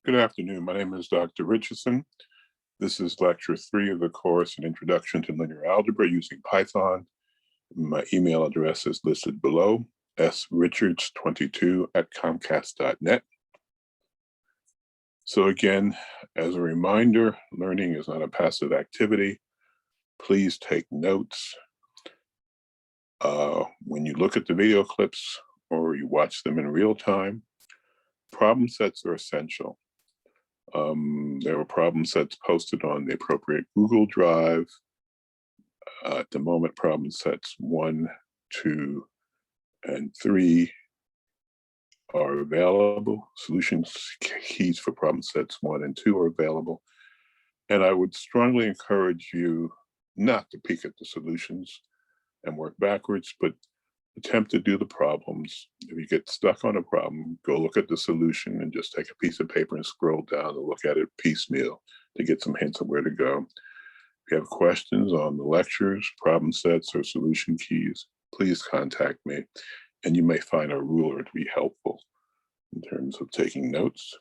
Good afternoon. My name is Dr. Richardson. This is lecture 3 of the course, An Introduction to Linear Algebra using Python. My email address is listed below, srichards22@comcast.net. So again, as a reminder, learning is not a passive activity. Please take notes. When you look at the video clips or you watch them in real time, problem sets are essential. There were problem sets posted on the appropriate Google Drive. At the moment, problem sets 1, 2, and 3 are available. Solutions keys for problem sets 1 and 2 are available. And I would strongly encourage you not to peek at the solutions and work backwards, but attempt to do the problems. If you get stuck on a problem, go look at the solution and just take a piece of paper and scroll down and look at it piecemeal to get some hints of where to go. If you have questions on the lectures, problem sets, or solution keys, please contact me, and you may find a ruler to be helpful in terms of taking notes.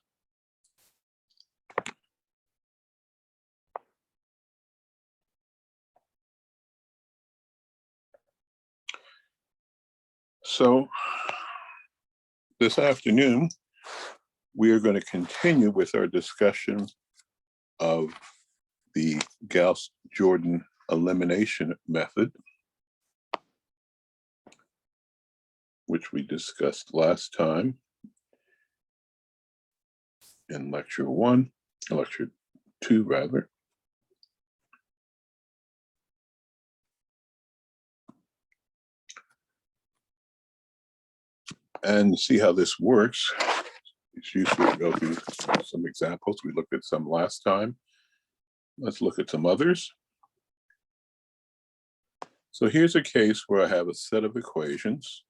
So this afternoon, we are going to continue with our discussion of the Gauss-Jordan elimination method, which we discussed last time in lecture 2 rather. And to see how this works, it's useful to go through some examples. We looked at some last time. Let's look at some others. So here's a case where I have a set of equations.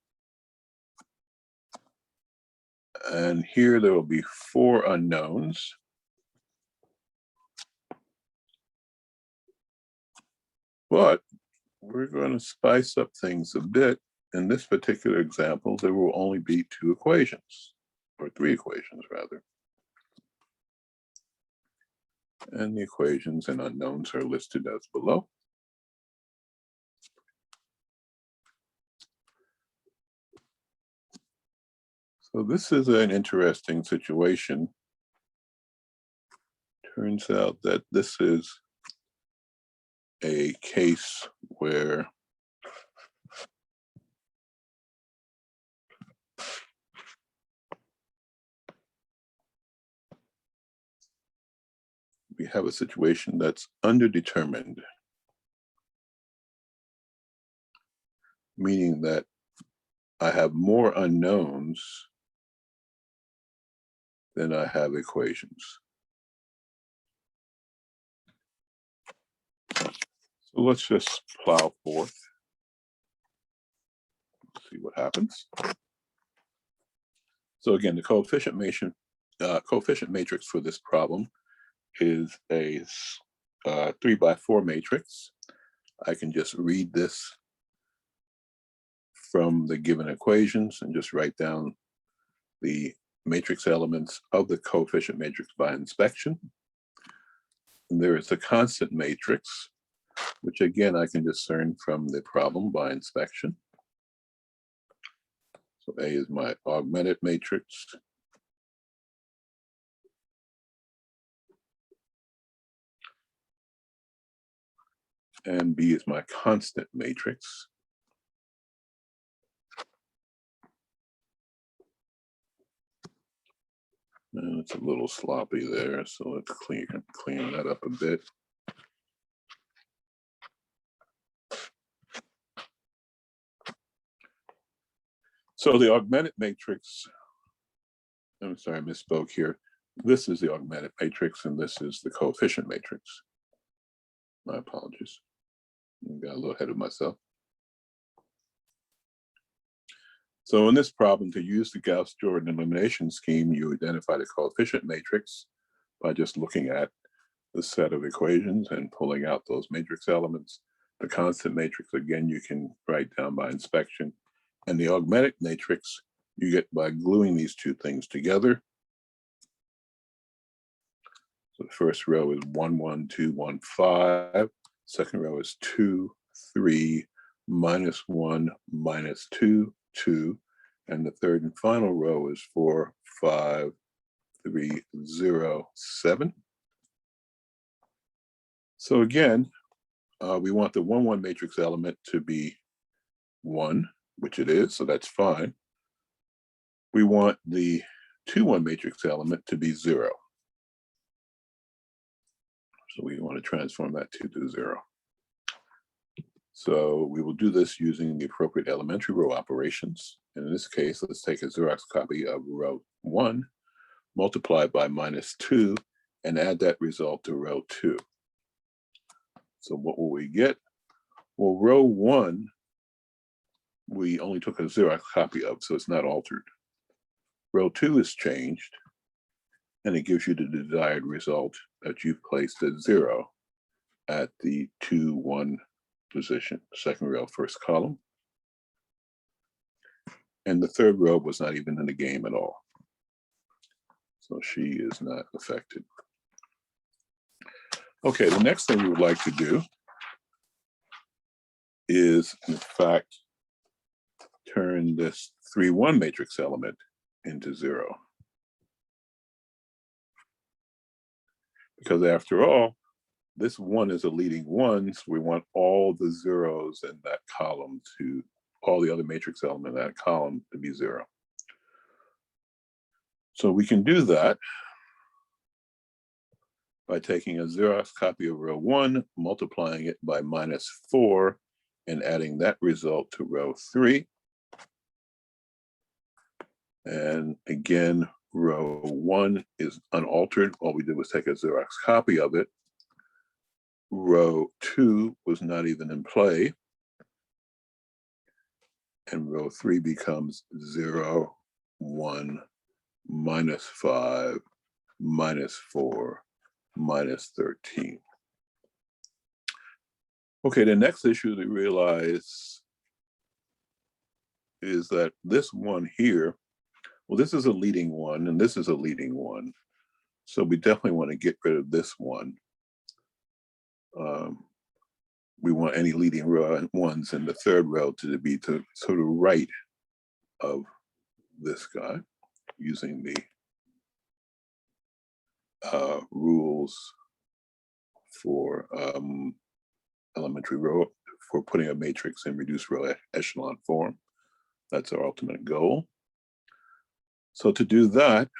And here there will be 4 unknowns. But we're going to spice up things a bit. In this particular example, there will only be 2 equations, or 3 equations rather. And the equations and unknowns are listed as below. So this is an interesting situation. Turns out that this is a case where we have a situation that's underdetermined, meaning that I have more unknowns than I have equations. So let's just plow forth. See what happens. So again, the coefficient matrix for this problem is a 3x4 matrix. I can just read this from the given equations and just write down the matrix elements of the coefficient matrix by inspection. And there is a constant matrix, which again I can discern from the problem by inspection. So A is my augmented matrix. And B is my constant matrix. And it's a little sloppy there, so let's clean that up a bit. So the augmented matrix, I'm sorry, I misspoke here. This is the augmented matrix, and this is the coefficient matrix. My apologies. I got a little ahead of myself. So in this problem, to use the Gauss-Jordan elimination scheme, you identify the coefficient matrix by just looking at the set of equations and pulling out those matrix elements. The constant matrix, again, you can write down by inspection. And the augmented matrix, you get by gluing these 2 things together. So the first row is 1, 1, 2, 1, 5. Second row is 2, 3, minus 1, minus 2, 2. And the third and final row is 4, 5, 3, 0, 7. So again, we want the 1, 1 matrix element to be 1, which it is, so that's fine. We want the 2, 1 matrix element to be 0. So we want to transform that to 0. So we will do this using the appropriate elementary row operations. And in this case, let's take a Xerox copy of row 1, multiplied by -2, and add that result to row 2. So what will we get? Well, row 1, we only took a Xerox copy of, so it's not altered. Row 2 is changed, and it gives you the desired result that you've placed at 0 at the 2, 1 position, second row, first column. And the third row was not even in the game at all. So she is not affected. Okay, the next thing we would like to do is, in fact, turn this 3, 1 matrix element into 0. Because after all, this 1 is a leading 1, so we want all the zeros in that column to, all the other matrix element in that column to be 0. So we can do that by taking a Xerox copy of row 1, multiplying it by -4, and adding that result to row 3. And again, row 1 is unaltered. All we did was take a Xerox copy of it. Row 2 was not even in play. And row 3 becomes 0, 1, -5, -4, -13. Okay, the next issue to realize is that this 1 here, well, this is a leading 1, and this is a leading 1. So we definitely want to get rid of this 1. We want any leading row 1s in the third row to be to the right of this guy, using the rules for elementary row, for putting a matrix in reduced row echelon form. That's our ultimate goal. So to do that,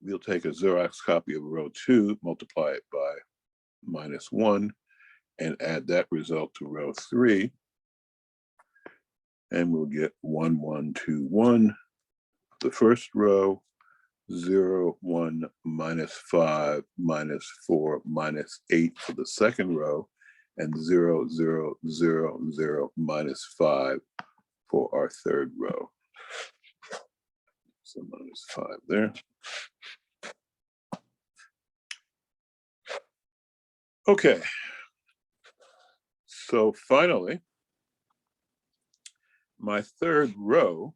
we'll take a Xerox copy of row 2, multiply it by -1, and add that result to row 3. And we'll get 1, 1, 2, 1, the first row, 0, 1, -5, -4, -8 for the second row, and 0, 0, 0, 0, -5 for our third row. So -5 there. Okay. So finally, my third row,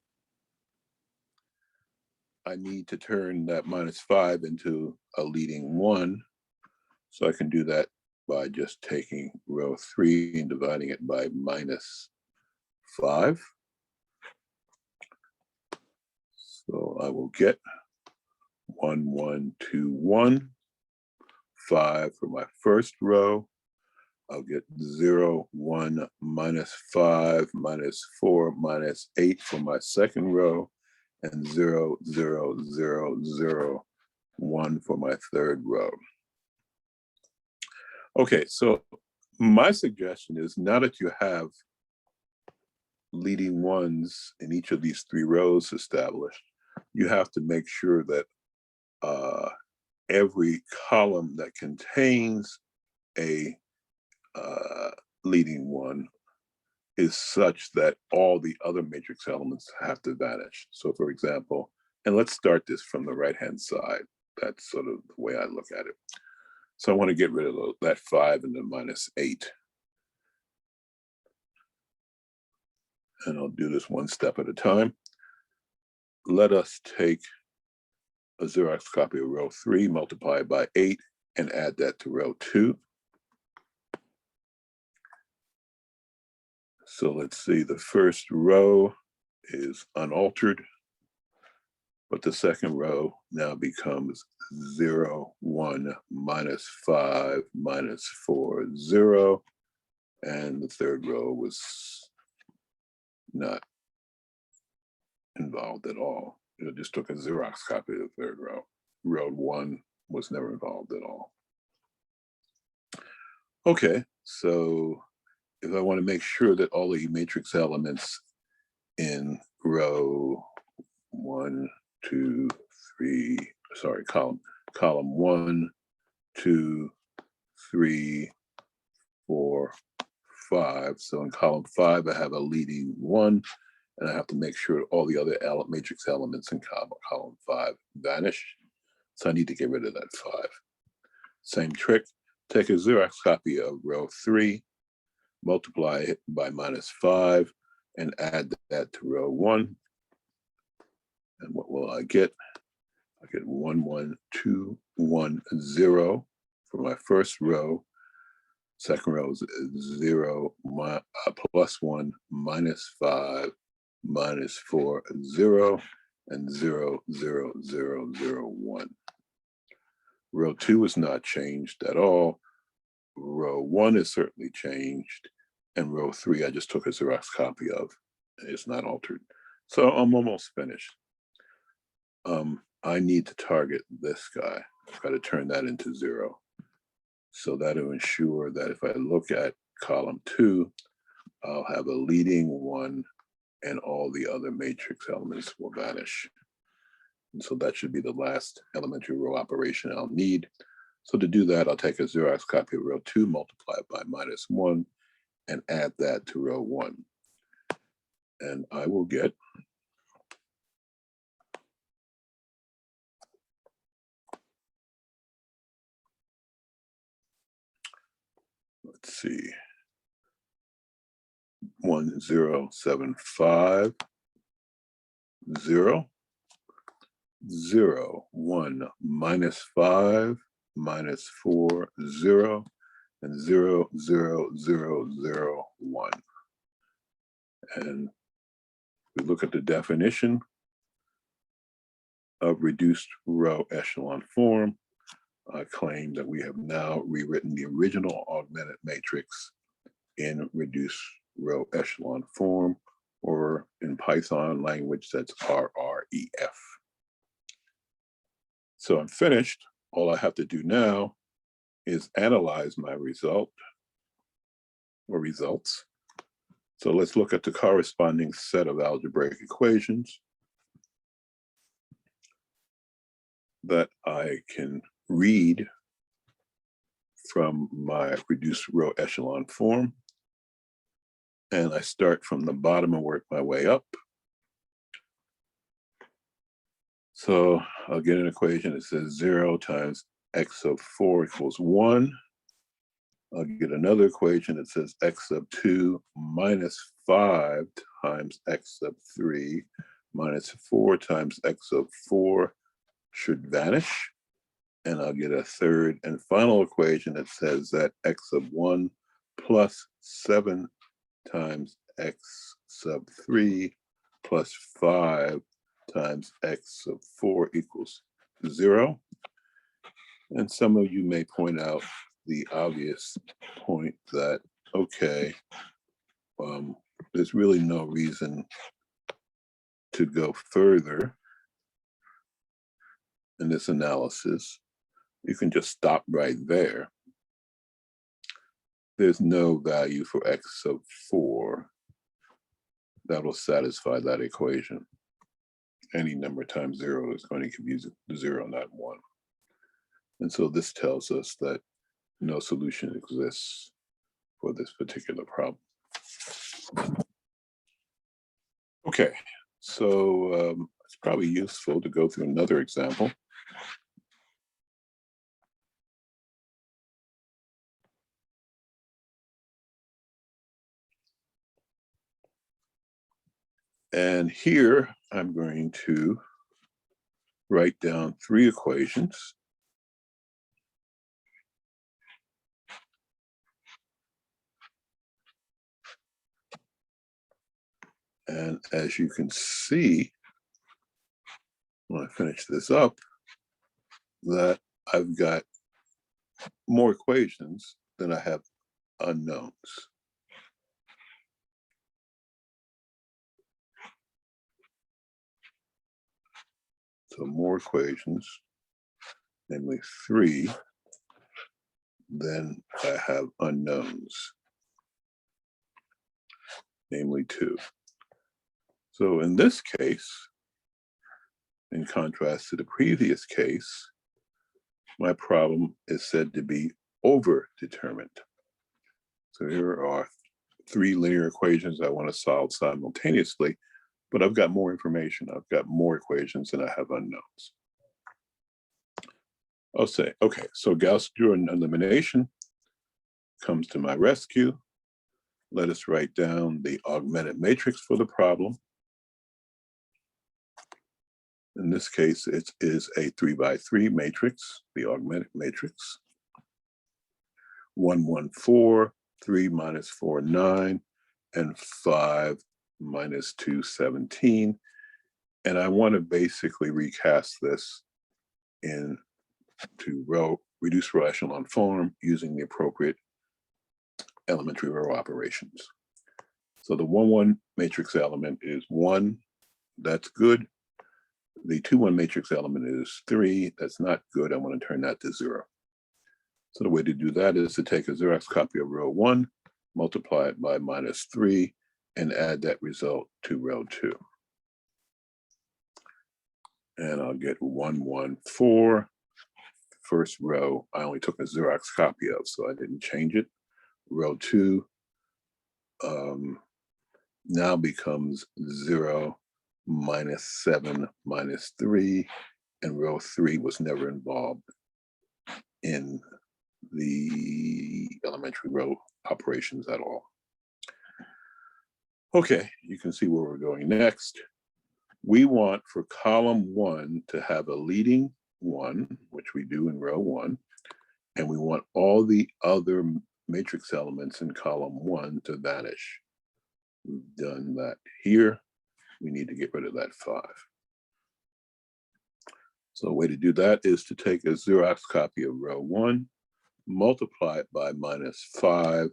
I need to turn that -5 into a leading 1. So I can do that by just taking row 3 and dividing it by -5. So I will get 1, 1, 2, 1, 5 for my first row. I'll get 0, 1, -5, -4, -8 for my second row, and 0, 0, 0, 0, 1 for my third row. Okay, so my suggestion is, now that you have leading 1s in each of these 3 rows established, you have to make sure that every column that contains a leading 1 is such that all the other matrix elements have to vanish. So for example, and let's start this from the right-hand side. That's sort of the way I look at it. So I want to get rid of that 5 and the -8. And I'll do this one step at a time. Let us take a Xerox copy of row 3, multiply by 8, and add that to row 2. So let's see, the first row is unaltered, but the second row now becomes 0, 1, minus 5, minus 4, 0. And the third row was not involved at all. It just took a Xerox copy of the third row. Row 1 was never involved at all. Okay, so if I want to make sure that all the matrix elements in row 1, 2, 3, sorry, column 1, 2, 3, 4, 5. So in column 5, I have a leading 1, and I have to make sure all the other matrix elements in column 5 vanish. So I need to get rid of that 5. Same trick, take a Xerox copy of row 3, multiply it by minus 5, and add that to row 1. And what will I get? I get 1, 1, 2, 1, 0 for my first row. Second row is 0, plus 1, minus 5, minus 4, 0, and 0, 0, 0, 0, 1. Row 2 is not changed at all. Row 1 is certainly changed. And row 3, I just took a Xerox copy of. It's not altered. So I'm almost finished. I need to target this guy. I've got to turn that into 0. So that'll ensure that if I look at column 2, I'll have a leading 1 and all the other matrix elements will vanish. And so that should be the last elementary row operation I'll need. So to do that, I'll take a Xerox copy of row 2, multiply it by minus 1, and add that to row 1. And I will get let's see, 1, 0, 7, 5, 0, 0, 1, minus 5, minus 4, 0, and 0, 0, 0, 0, 1. And we look at the definition of reduced row echelon form. I claim that we have now rewritten the original augmented matrix in reduced row echelon form, or in Python language, that's RREF. So I'm finished. All I have to do now is analyze my result or results. So let's look at the corresponding set of algebraic equations that I can read from my reduced row echelon form. And I start from the bottom and work my way up. So I'll get an equation that says 0 times x sub 4 equals 1. I'll get another equation that says x sub 2 minus 5 times x sub 3 minus 4 times x sub 4 should vanish. And I'll get a third and final equation that says that x sub 1 plus 7 times x sub 3 plus 5 times x sub 4 equals 0. And some of you may point out the obvious point that, okay, there's really no reason to go further in this analysis. You can just stop right there. There's no value for x sub 4 that will satisfy that equation. Any number times 0 is going to give you 0, not 1. And so this tells us that no solution exists for this particular problem. Okay, so it's probably useful to go through another example. And here I'm going to write down 3 equations. And as you can see, when I finish this up, that I've got more equations than I have unknowns. So more equations, namely 3, than I have unknowns, namely 2. So in this case, in contrast to the previous case, my problem is said to be over-determined. So here are 3 linear equations I want to solve simultaneously, but I've got more information. I've got more equations than I have unknowns. I'll say, okay, so Gauss-Jordan elimination comes to my rescue. Let us write down the augmented matrix for the problem. In this case, it is a 3x3 matrix, the augmented matrix. 1, 1, 4, 3 minus 4, 9, and 5 minus 2, 17. And I want to basically recast this into reduced row echelon form using the appropriate elementary row operations. So the 1, 1 matrix element is 1. That's good. The 2, 1 matrix element is 3. That's not good. I want to turn that to 0. So the way to do that is to take a Xerox copy of row 1, multiply it by minus 3, and add that result to row 2. And I'll get 1, 1, 4. First row, I only took a Xerox copy of, so I didn't change it. Row 2 now becomes 0, minus 7, minus 3, and row 3 was never involved in the elementary row operations at all. Okay, you can see where we're going next. We want for column 1 to have a leading 1, which we do in row 1, and we want all the other matrix elements in column 1 to vanish. We've done that here. We need to get rid of that 5. So a way to do that is to take a Xerox copy of row 1, multiply it by minus 5,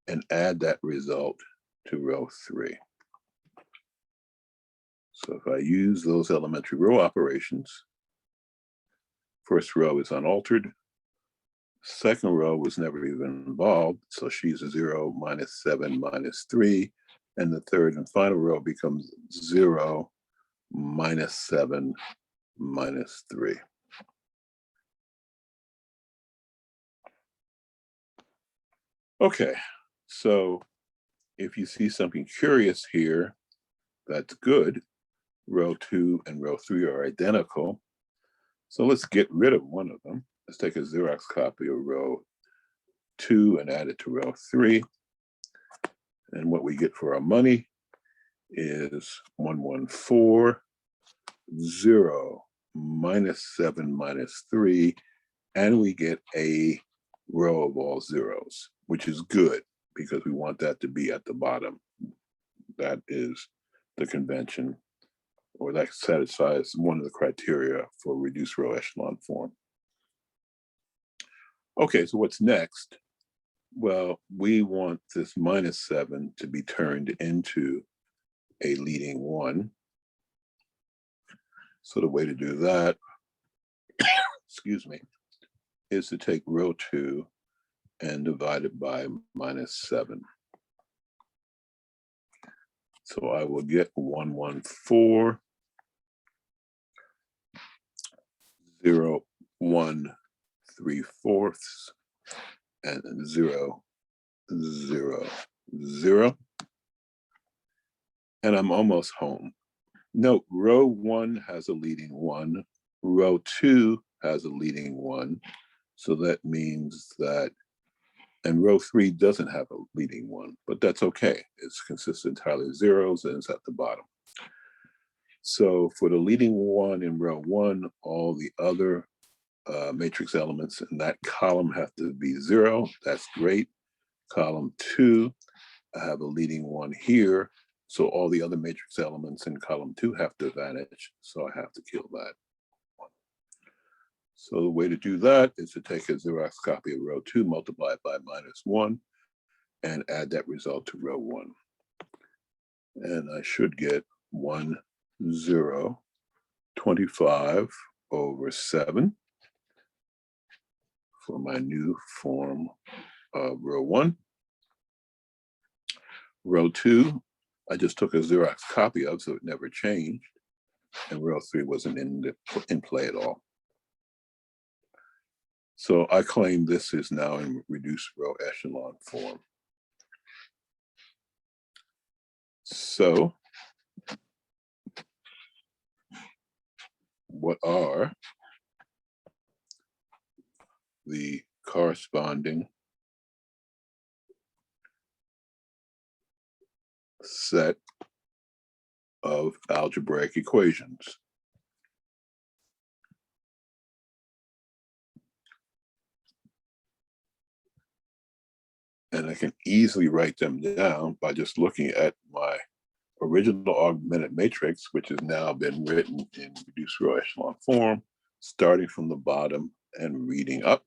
and add that result to row 3. So if I use those elementary row operations, first row is unaltered. Second row was never even involved, so she's a 0, minus 7, minus 3. And the third and final row becomes 0, minus 7, minus 3. Okay, so if you see something curious here, that's good. Row 2 and row 3 are identical. So let's get rid of one of them. Let's take a Xerox copy of row 2 and add it to row 3. And what we get for our money is 1, 1, 4, 0, minus 7, minus 3, and we get a row of all zeros, which is good because we want that to be at the bottom. That is the convention, or that satisfies one of the criteria for reduced row echelon form. Okay, so what's next? Well, we want this minus 7 to be turned into a leading 1. So the way to do that, excuse me, is to take row 2 and divide it by minus 7. So I will get 1, 1, 4, 0, 1, 3/4, and 0, 0, 0. And I'm almost home. Note, row 1 has a leading 1, row 2 has a leading 1. So that means that, and row 3 doesn't have a leading 1, but that's okay. It's consistent entirely of zeros and it's at the bottom. So for the leading 1 in row 1, all the other matrix elements in that column have to be 0. That's great. Column 2, I have a leading 1 here. So all the other matrix elements in column 2 have to vanish. So I have to kill that one. So the way to do that is to take a Xerox copy of row 2, multiply it by -1, and add that result to row 1. And I should get 1, 0, 25 over 7 for my new form of row 1. Row 2, I just took a Xerox copy of, so it never changed. And row 3 wasn't in play at all. So I claim this is now in reduced row echelon form. So what are the corresponding set of algebraic equations? And I can easily write them down by just looking at my original augmented matrix, which has now been written in reduced row echelon form, starting from the bottom and reading up.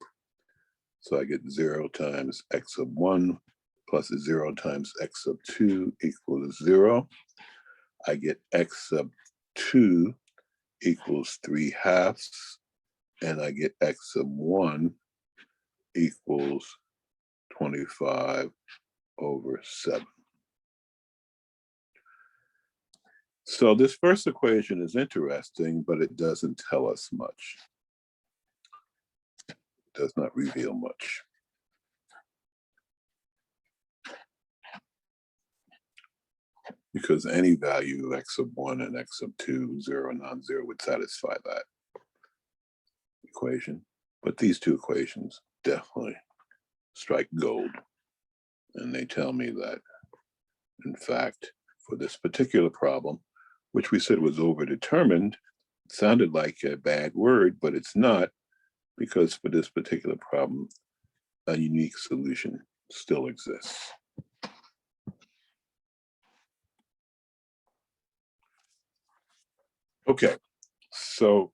So I get 0 times x sub 1 plus 0 times x sub 2 equals 0. I get x sub 2 equals 3/2, and I get x sub 1 equals 25 over 7. So this first equation is interesting, but it doesn't tell us much. It does not reveal much. Because any value of x sub 1 and x sub 2, 0 and non-zero, would satisfy that equation. But these two equations definitely strike gold. And they tell me that, in fact, for this particular problem, which we said was overdetermined, it sounded like a bad word, but it's not, because for this particular problem, a unique solution still exists. Okay, so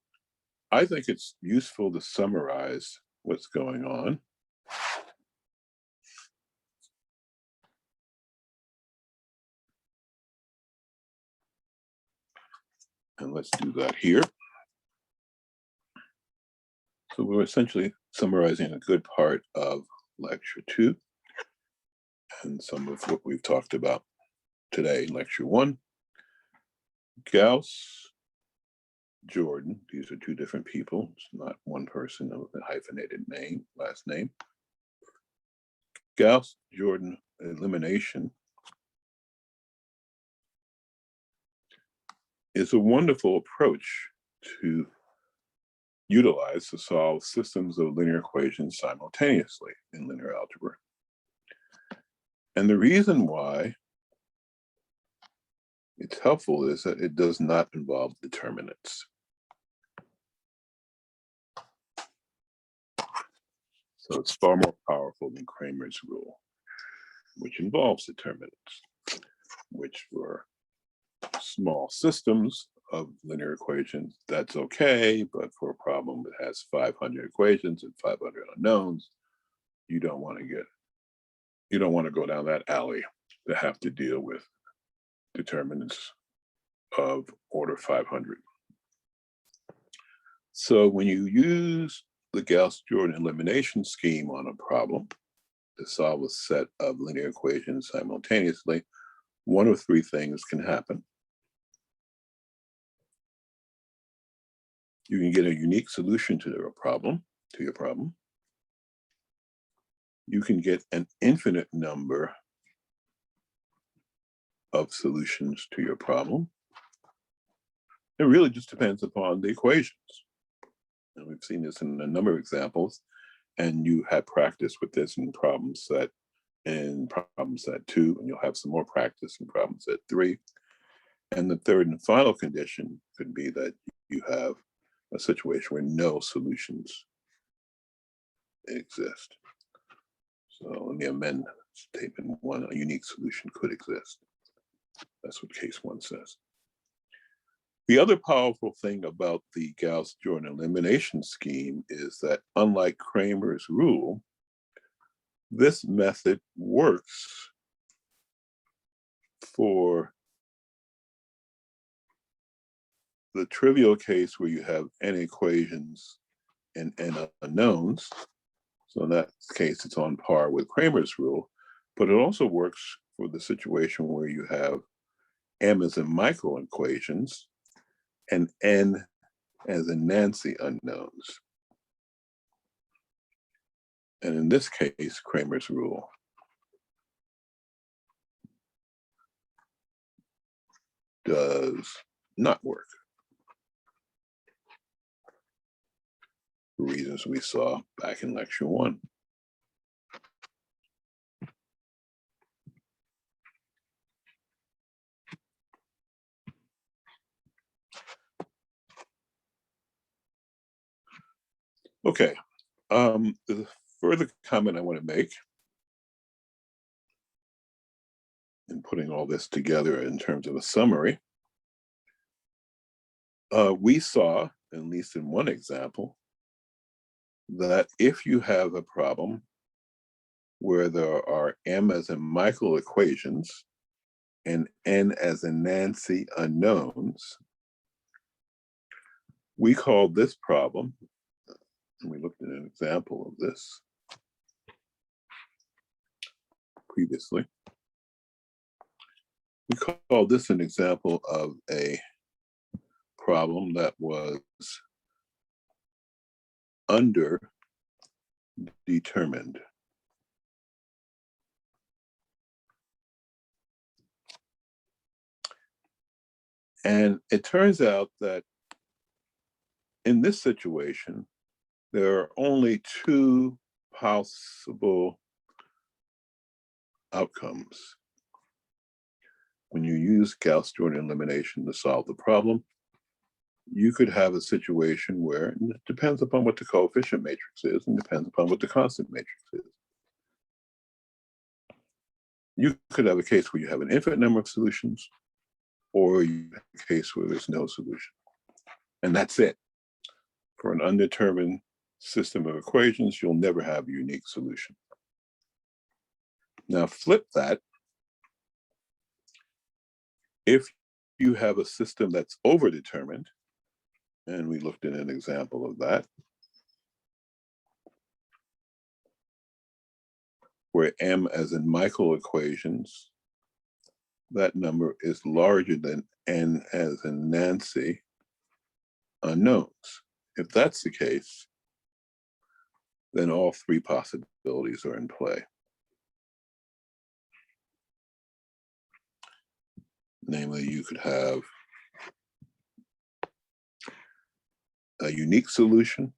I think it's useful to summarize what's going on. And let's do that here. So we're essentially summarizing a good part of lecture 2 and some of what we've talked about today in lecture 1. Gauss-Jordan, these are two different people. It's not one person with a hyphenated name, last name. Gauss-Jordan elimination is a wonderful approach to utilize to solve systems of linear equations simultaneously in linear algebra. And the reason why it's helpful is that it does not involve determinants. So it's far more powerful than Cramer's rule, which involves determinants, which for small systems of linear equations, that's okay, but for a problem that has 500 equations and 500 unknowns, you don't want to go down that alley to have to deal with determinants of order 500. So when you use the Gauss-Jordan elimination scheme on a problem to solve a set of linear equations simultaneously, one of three things can happen. You can get a unique solution to your problem. You can get an infinite number of solutions to your problem. It really just depends upon the equations. And we've seen this in a number of examples, and you had practice with this in problem set 2, and you'll have some more practice in problem set 3. And the third and final condition could be that you have a situation where no solutions exist. So let me amend statement 1, a unique solution could exist. That's what case 1 says. The other powerful thing about the Gauss-Jordan elimination scheme is that, unlike Cramer's rule, this method works for the trivial case where you have n equations and n unknowns. So in that case, it's on par with Cramer's rule, but it also works for the situation where you have m as in Michael equations and n as in Nancy unknowns. And in this case, Cramer's rule does not work, for reasons we saw back in lecture 1. Okay, the further comment I want to make in putting all this together in terms of a summary, we saw, at least in one example, that if you have a problem where there are m as in Michael equations and n as in Nancy unknowns, we called this problem, and we looked at an example of this previously, we called this an example of a problem that was underdetermined. And it turns out that in this situation, there are only two possible outcomes when you use Gauss-Jordan elimination to solve the problem. You could have a situation where, and it depends upon what the coefficient matrix is and depends upon what the constant matrix is. You could have a case where you have an infinite number of solutions, or you have a case where there's no solution. And that's it. For an undetermined system of equations, you'll never have a unique solution. Now flip that. If you have a system that's overdetermined, and we looked at an example of that, where m as in Michael equations, that number is larger than n as in Nancy unknowns. If that's the case, then all three possibilities are in play. Namely, you could have a unique solution,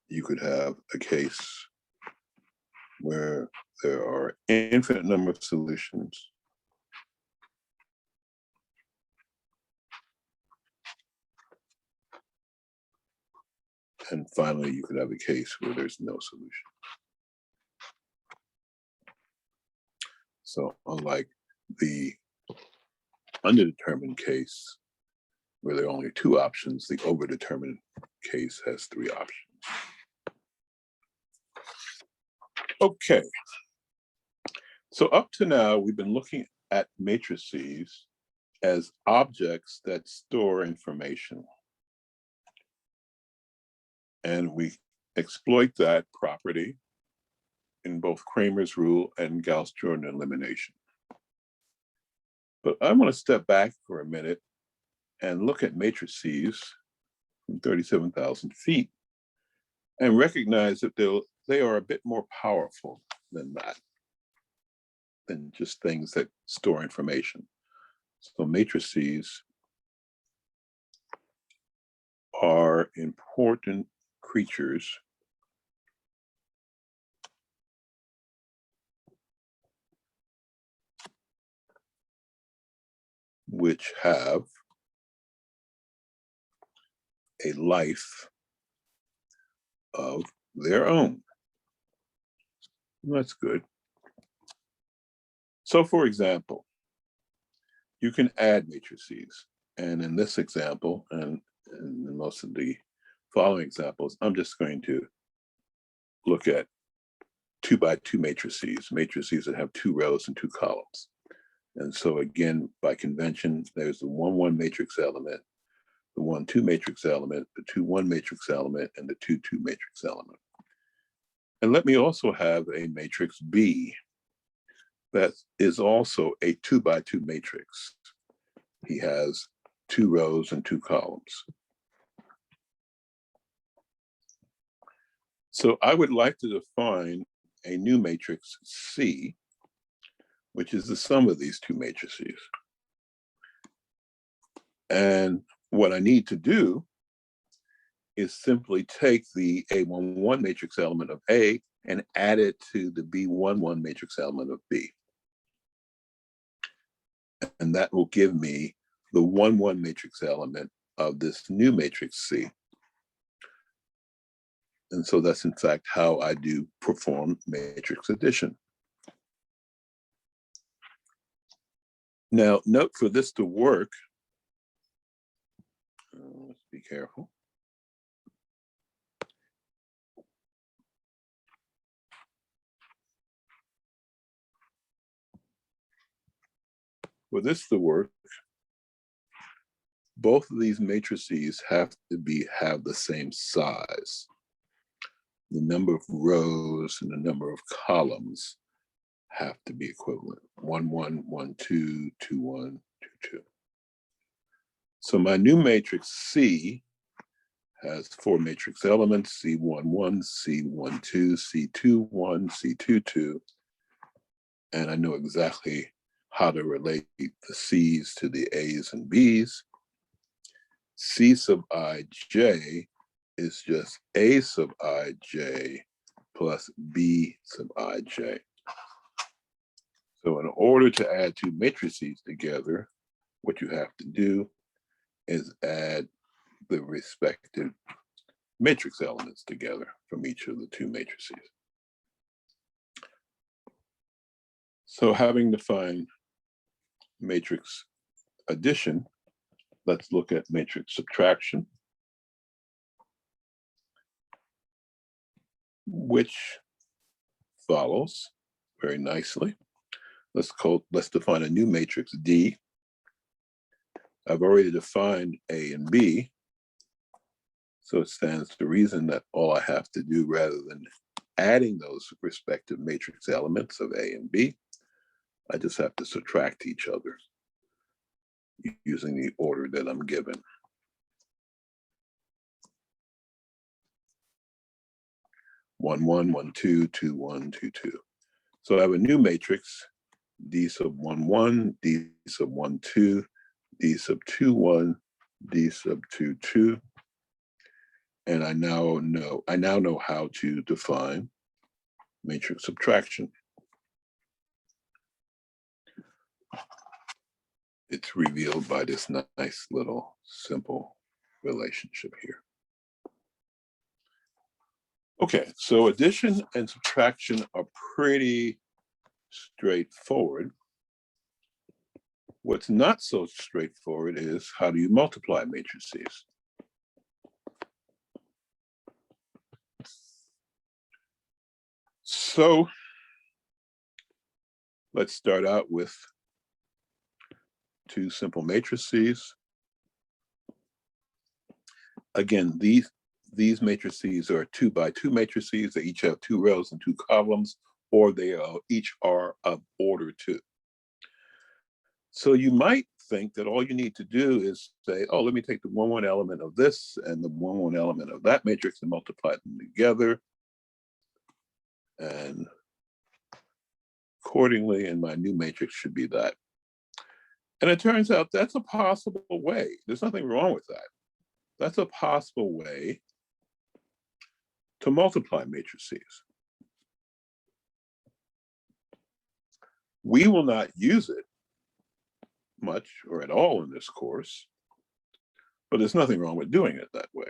you could have a case where there are infinite number of solutions, and finally, you could have a case where there's no solution. So unlike the underdetermined case, where there are only two options, the overdetermined case has three options. Okay. So up to now, we've been looking at matrices as objects that store information. And we exploit that property in both Cramer's rule and Gauss-Jordan elimination. But I want to step back for a minute and look at matrices from 37,000 feet and recognize that they are a bit more powerful than that, than just things that store information. So matrices are important creatures which have a life of their own. That's good. So for example, you can add matrices. And in this example, and in most of the following examples, I'm just going to look at 2x2 matrices, matrices that have 2 rows and 2 columns. And so again, by convention, there's the 1-1 matrix element, the 1-2 matrix element, the 2-1 matrix element, and the 2-2 matrix element. And let me also have a matrix B that is also a 2x2 matrix. He has 2 rows and 2 columns. So I would like to define a new matrix C, which is the sum of these 2 matrices. And what I need to do is simply take the A11 matrix element of A and add it to the B11 matrix element of B. And that will give me the 1-1 matrix element of this new matrix C. And so that's in fact how I do perform matrix addition. Now, note for this to work, let's be careful. For this to work, both of these matrices have to have the same size. The number of rows and the number of columns have to be equivalent. 1-1, 1-2, 2-1, 2-2. So my new matrix C has 4 matrix elements: C11, C12, C21, C22. And I know exactly how to relate the C's to the A's and B's. C sub ij is just A sub ij plus B sub ij. So in order to add 2 matrices together, what you have to do is add the respective matrix elements together from each of the 2 matrices. So having defined matrix addition, let's look at matrix subtraction, which follows very nicely. Let's define a new matrix D. I've already defined A and B, so it stands to reason that all I have to do, rather than adding those respective matrix elements of A and B, I just have to subtract each other using the order that I'm given. One, 1, 2, 2, 1, 2, 2. So I have a new matrix, D sub 1, 1, D sub 1, 2, D sub 2, 1, D sub 2, 2. And I now know how to define matrix subtraction. It's revealed by this nice little simple relationship here. Okay, so addition and subtraction are pretty straightforward. What's not so straightforward is, how do you multiply matrices? So let's start out with 2 simple matrices. Again, these matrices are 2x2 matrices. They each have 2 rows and 2 columns, or they each are of order 2. So you might think that all you need to do is say, oh, let me take the 1-1 element of this and the 1-1 element of that matrix and multiply them together. And accordingly, and my new matrix should be that. And it turns out that's a possible way. There's nothing wrong with that. That's a possible way to multiply matrices. We will not use it much or at all in this course, but there's nothing wrong with doing it that way.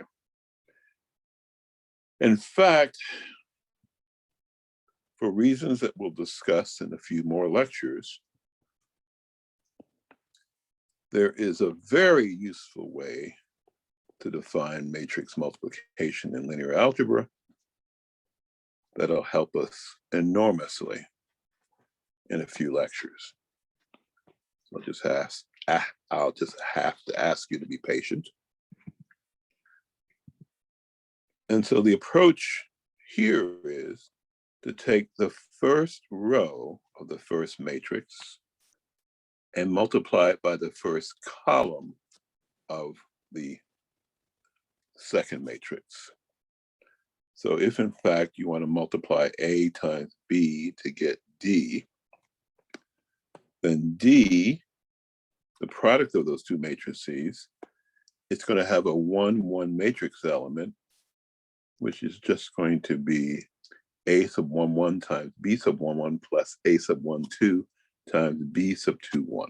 In fact, For reasons that we'll discuss in a few more lectures, there is a very useful way to define matrix multiplication in linear algebra that'll help us enormously in a few lectures. So I'll just have to ask you to be patient. And so the approach here is to take the first row of the first matrix and multiply it by the first column of the second matrix. So if in fact you want to multiply A times B to get D, then D, the product of those two matrices, it's going to have a 1-1 matrix element, which is just going to be A sub 1-1 times B sub 1-1 plus A sub 1-2 times B sub 2-1.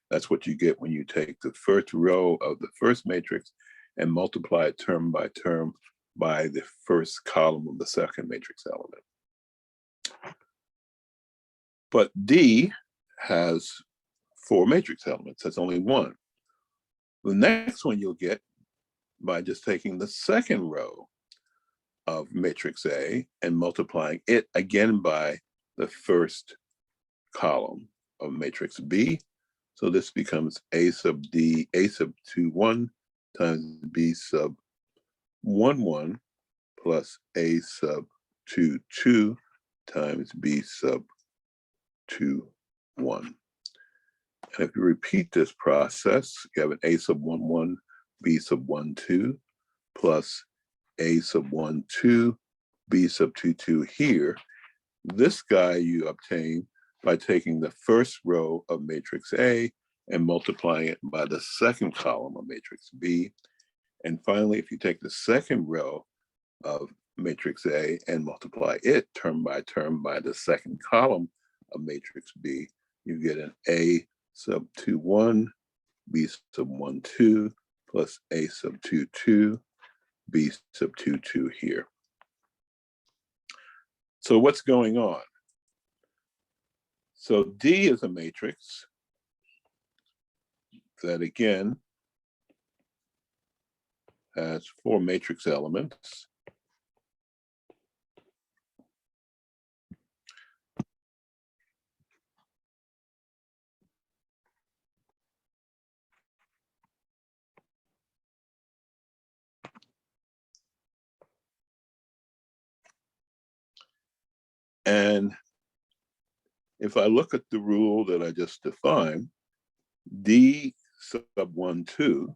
That's what you get when you take the first row of the first matrix and multiply it term by term by the first column of the second matrix element. But D has 4 matrix elements. That's only 1. The next one you'll get by just taking the second row of matrix A and multiplying it again by the first column of matrix B. So this becomes A sub D, A sub 2-1 times B sub 1-1 plus A sub 2-2 times B sub 2-1. And if you repeat this process, you have an A sub 1-1, B sub 1-2 plus A sub 1-2, B sub 2-2 here. This guy you obtain by taking the first row of matrix A and multiplying it by the second column of matrix B. And finally, if you take the second row of matrix A and multiply it term by the second column of matrix B, you get an A sub 2-1, B sub 1-2 plus A sub 2-2, B sub 2-2 here. So what's going on? So D is a matrix that again has 4 matrix elements. And if I look at the rule that I just defined, D sub 1-2,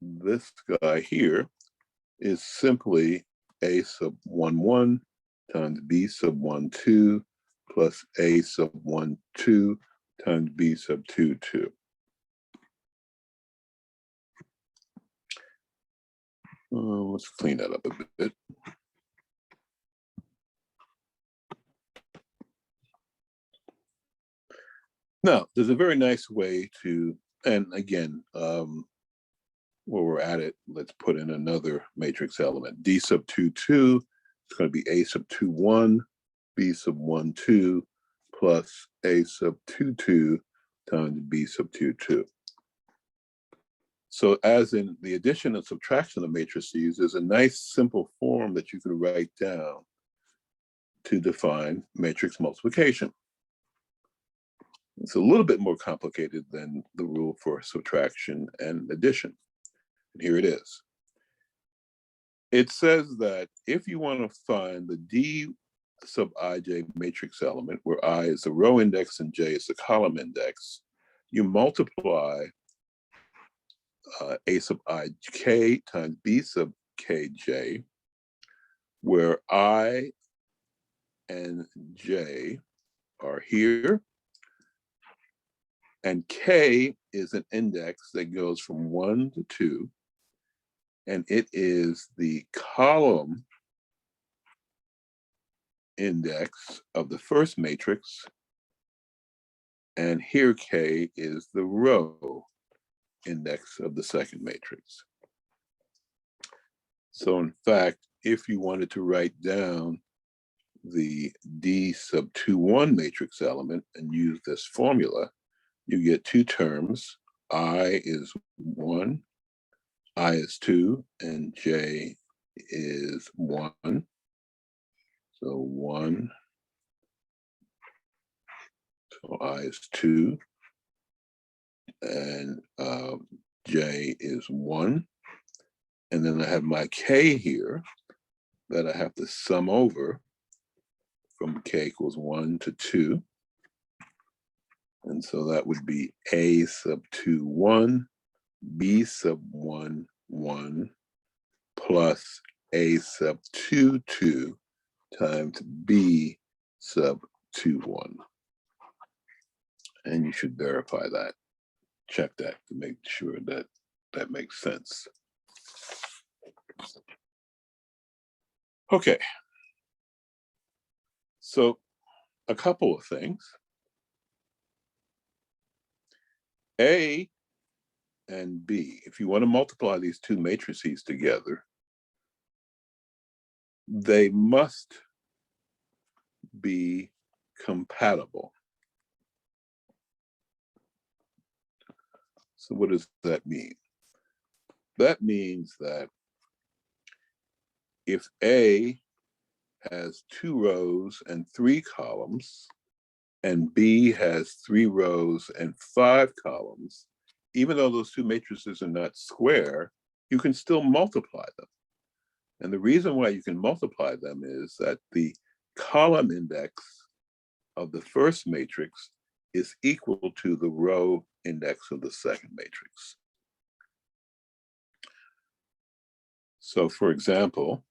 this guy here is simply A sub 1-1 times B sub 1-2 plus A sub 1-2 times B sub 2-2. Let's clean that up a bit. Now, there's a very nice way to, and again, while we're at it, let's put in another matrix element. D sub 2-2 is going to be A sub 2-1, B sub 1-2 plus A sub 2-2 times B sub 2-2. So as in the addition and subtraction of matrices, there's a nice simple form that you can write down to define matrix multiplication. It's a little bit more complicated than the rule for subtraction and addition. And here it is. It says that if you want to find the D sub ij matrix element, where I is the row index and j is the column index, you multiply A sub ik times B sub kj, where I and j are here, and k is an index that goes from 1 to 2, and it is the column index of the first matrix, and here k is the row index of the second matrix. So in fact, if you wanted to write down the D sub 2, 1 matrix element and use this formula, you get two terms. I is 1, I is 2, and J is 1. So 1, so I is 2, and J is 1. And then I have my K here that I have to sum over from K equals 1 to 2. And so that would be A sub 2, 1, B sub 1, 1, plus A sub 2, 2 times B sub 2, 1. And you should verify that, check that to make sure that that makes sense. Okay. So a couple of things. A and B, if you want to multiply these two matrices together, they must be compatible. So what does that mean? That means that if A has 2 rows and 3 columns, and B has 3 rows and 5 columns, even though those two matrices are not square, you can still multiply them. And the reason why you can multiply them is that the column index of the first matrix is equal to the row index of the second matrix. So for example,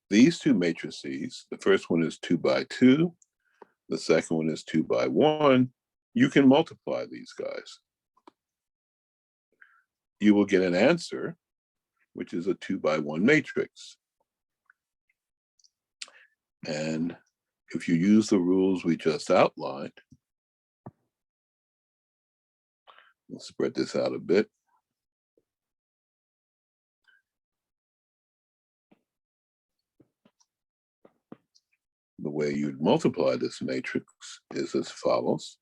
these two matrices, the first one is 2 by 2, the second one is 2 by 1, you can multiply these guys. You will get an answer, which is a 2 by 1 matrix. And if you use the rules we just outlined, let's spread this out a bit. The way you'd multiply this matrix is as follows.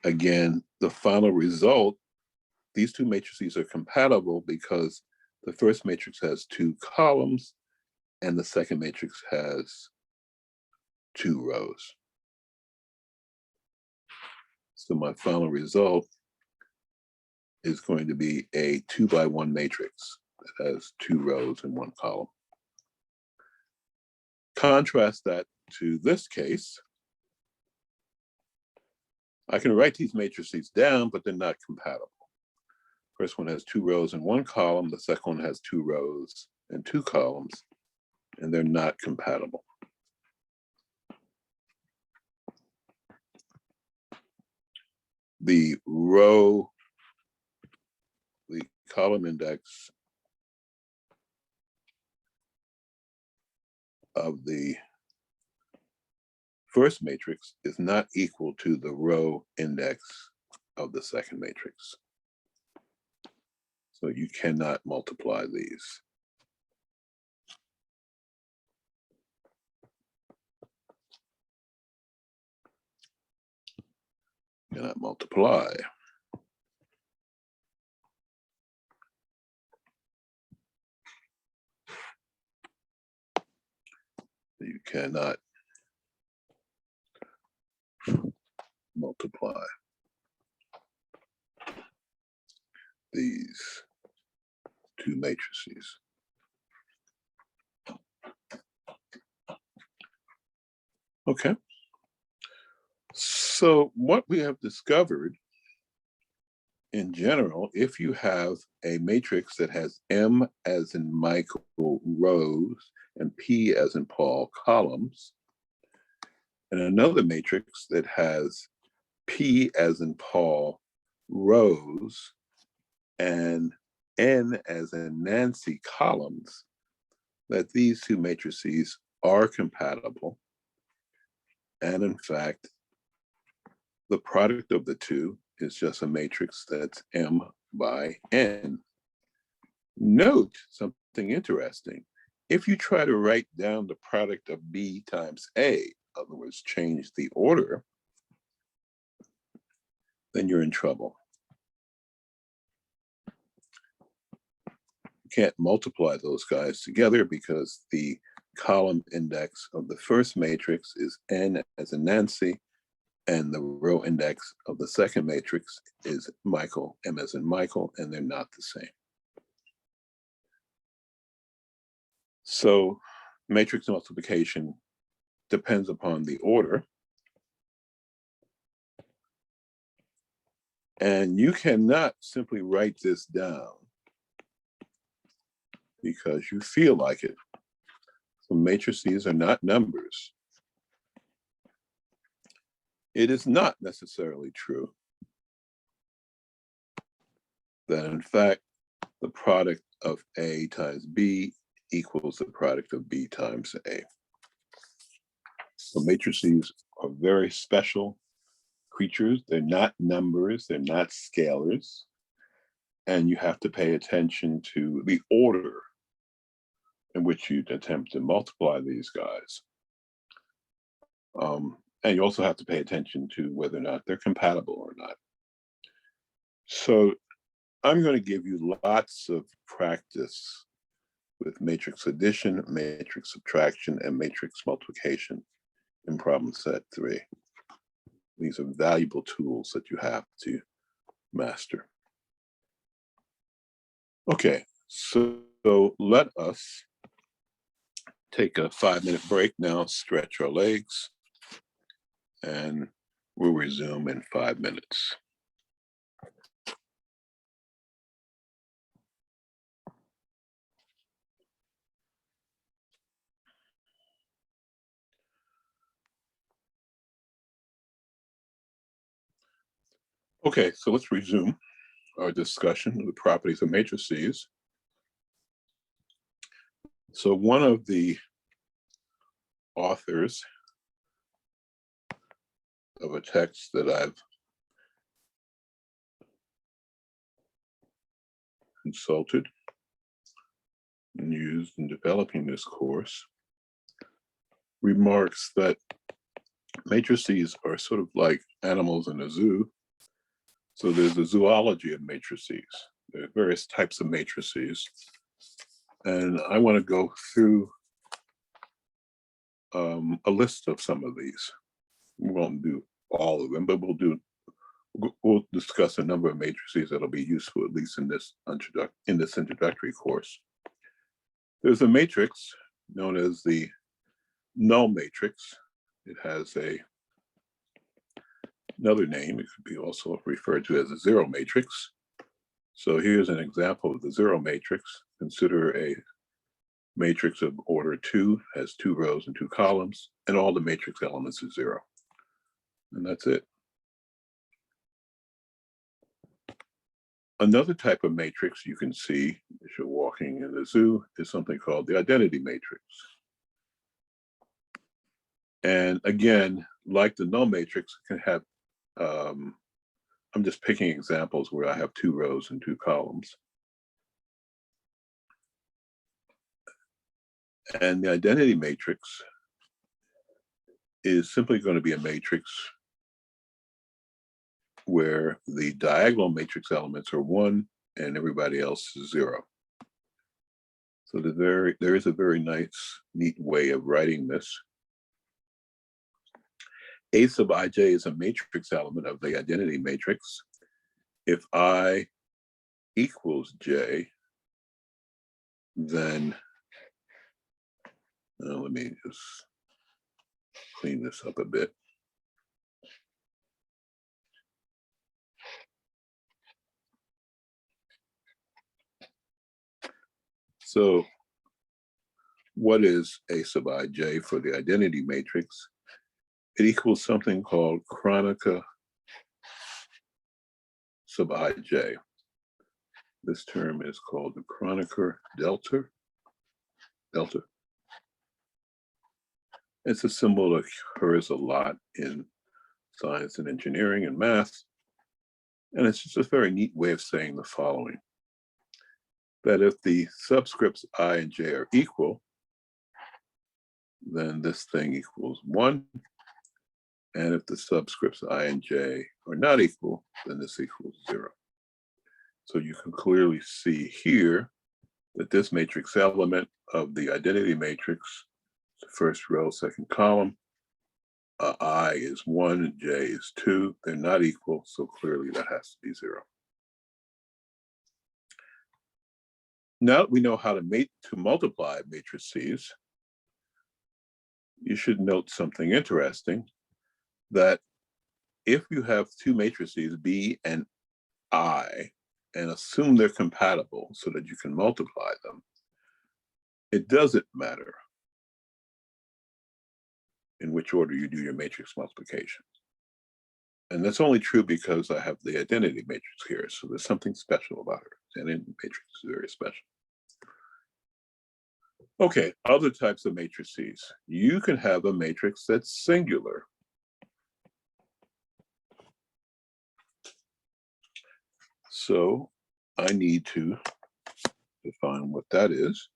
Again, the final result, these two matrices are compatible because the first matrix has 2 columns and the second matrix has 2 rows. So my final result is going to be a 2 by 1 matrix that has 2 rows and 1 column. Contrast that to this case. I can write these matrices down, but they're not compatible. First one has 2 rows and 1 column. The second one has 2 rows and 2 columns, and they're not compatible. The column index of the first matrix is not equal to the row index of the second matrix. So you cannot multiply these. You cannot multiply. You cannot multiply these two matrices. Okay. So what we have discovered in general, if you have a matrix that has M as in Michael rows and P as in Paul columns, and another matrix that has P as in Paul rows and N as in Nancy columns, that these two matrices are compatible. And in fact, The product of the two is just a matrix that's M by N. Note something interesting. If you try to write down the product of B times A, in other words, change the order, then you're in trouble. You can't multiply those guys together because the column index of the first matrix is N as in Nancy, and the row index of the second matrix is Michael, M as in Michael, and they're not the same. So matrix multiplication depends upon the order. And you cannot simply write this down because you feel like it. So matrices are not numbers. It is not necessarily true that in fact, the product of A times B equals the product of B times A. So matrices are very special creatures. They're not numbers, they're not scalars. And you have to pay attention to the order in which you attempt to multiply these guys. And you also have to pay attention to whether or not they're compatible or not. So I'm going to give you lots of practice with matrix addition, matrix subtraction, and matrix multiplication in problem set 3. These are valuable tools that you have to master. Okay, so let us take a 5-minute break now, stretch our legs, and we'll resume in 5 minutes. Okay, so let's resume our discussion of the properties of matrices. So one of the authors of a text that I've consulted and used in developing this course remarks that matrices are sort of like animals in a zoo. So there's a zoology of matrices. There are various types of matrices. And I want to go through a list of some of these. We won't do all of them, but we'll discuss a number of matrices that'll be useful, at least in this introductory course. There's a matrix known as the Null Matrix. It has another name. It could be also referred to as a zero matrix. So here's an example of the zero matrix. Consider a matrix of order 2, has 2 rows and 2 columns, and all the matrix elements are 0. And that's it. Another type of matrix you can see as you're walking in the zoo is something called the identity matrix. And again, like the null matrix, it can have, I'm just picking examples where I have 2 rows and 2 columns. And the identity matrix is simply going to be a matrix where the diagonal matrix elements are 1 and everybody else is 0. So there is a very nice, neat way of writing this. A sub ij is a matrix element of the identity matrix. If I equals j, then let me just clean this up a bit. So what is A sub ij for the identity matrix? It equals something called chronica sub ij. This term is called the Kronecker delta. It's a symbol that occurs a lot in science and engineering and math. And it's just a very neat way of saying the following, that if the subscripts I and j are equal, then this thing equals 1. And if the subscripts I and j are not equal, then this equals 0. So you can clearly see here that this matrix element of the identity matrix, the first row, second column, I is 1 and j is 2. They're not equal, so clearly that has to be 0. Now that we know how to multiply matrices, you should note something interesting, that if you have two matrices, B and I, and assume they're compatible so that you can multiply them, it doesn't matter in which order you do your matrix multiplication. And that's only true because I have the identity matrix here, so there's something special about her. The identity matrix is very special. Okay, other types of matrices. You can have a matrix that's singular. So I need to define what that is.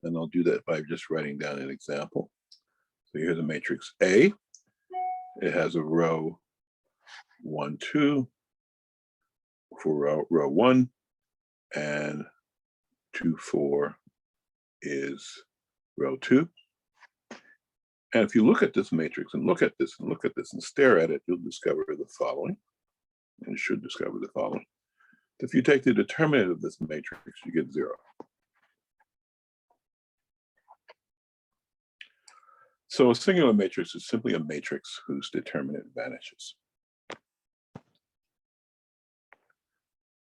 And I'll do that by just writing down an example. So here's a matrix A. It has a row 1, 2 for row 1, and 2, 4 is row 2. And if you look at this matrix and look at this and look at this and stare at it, you'll discover the following, and you should discover the following. If you take the determinant of this matrix, you get 0. So a singular matrix is simply a matrix whose determinant vanishes.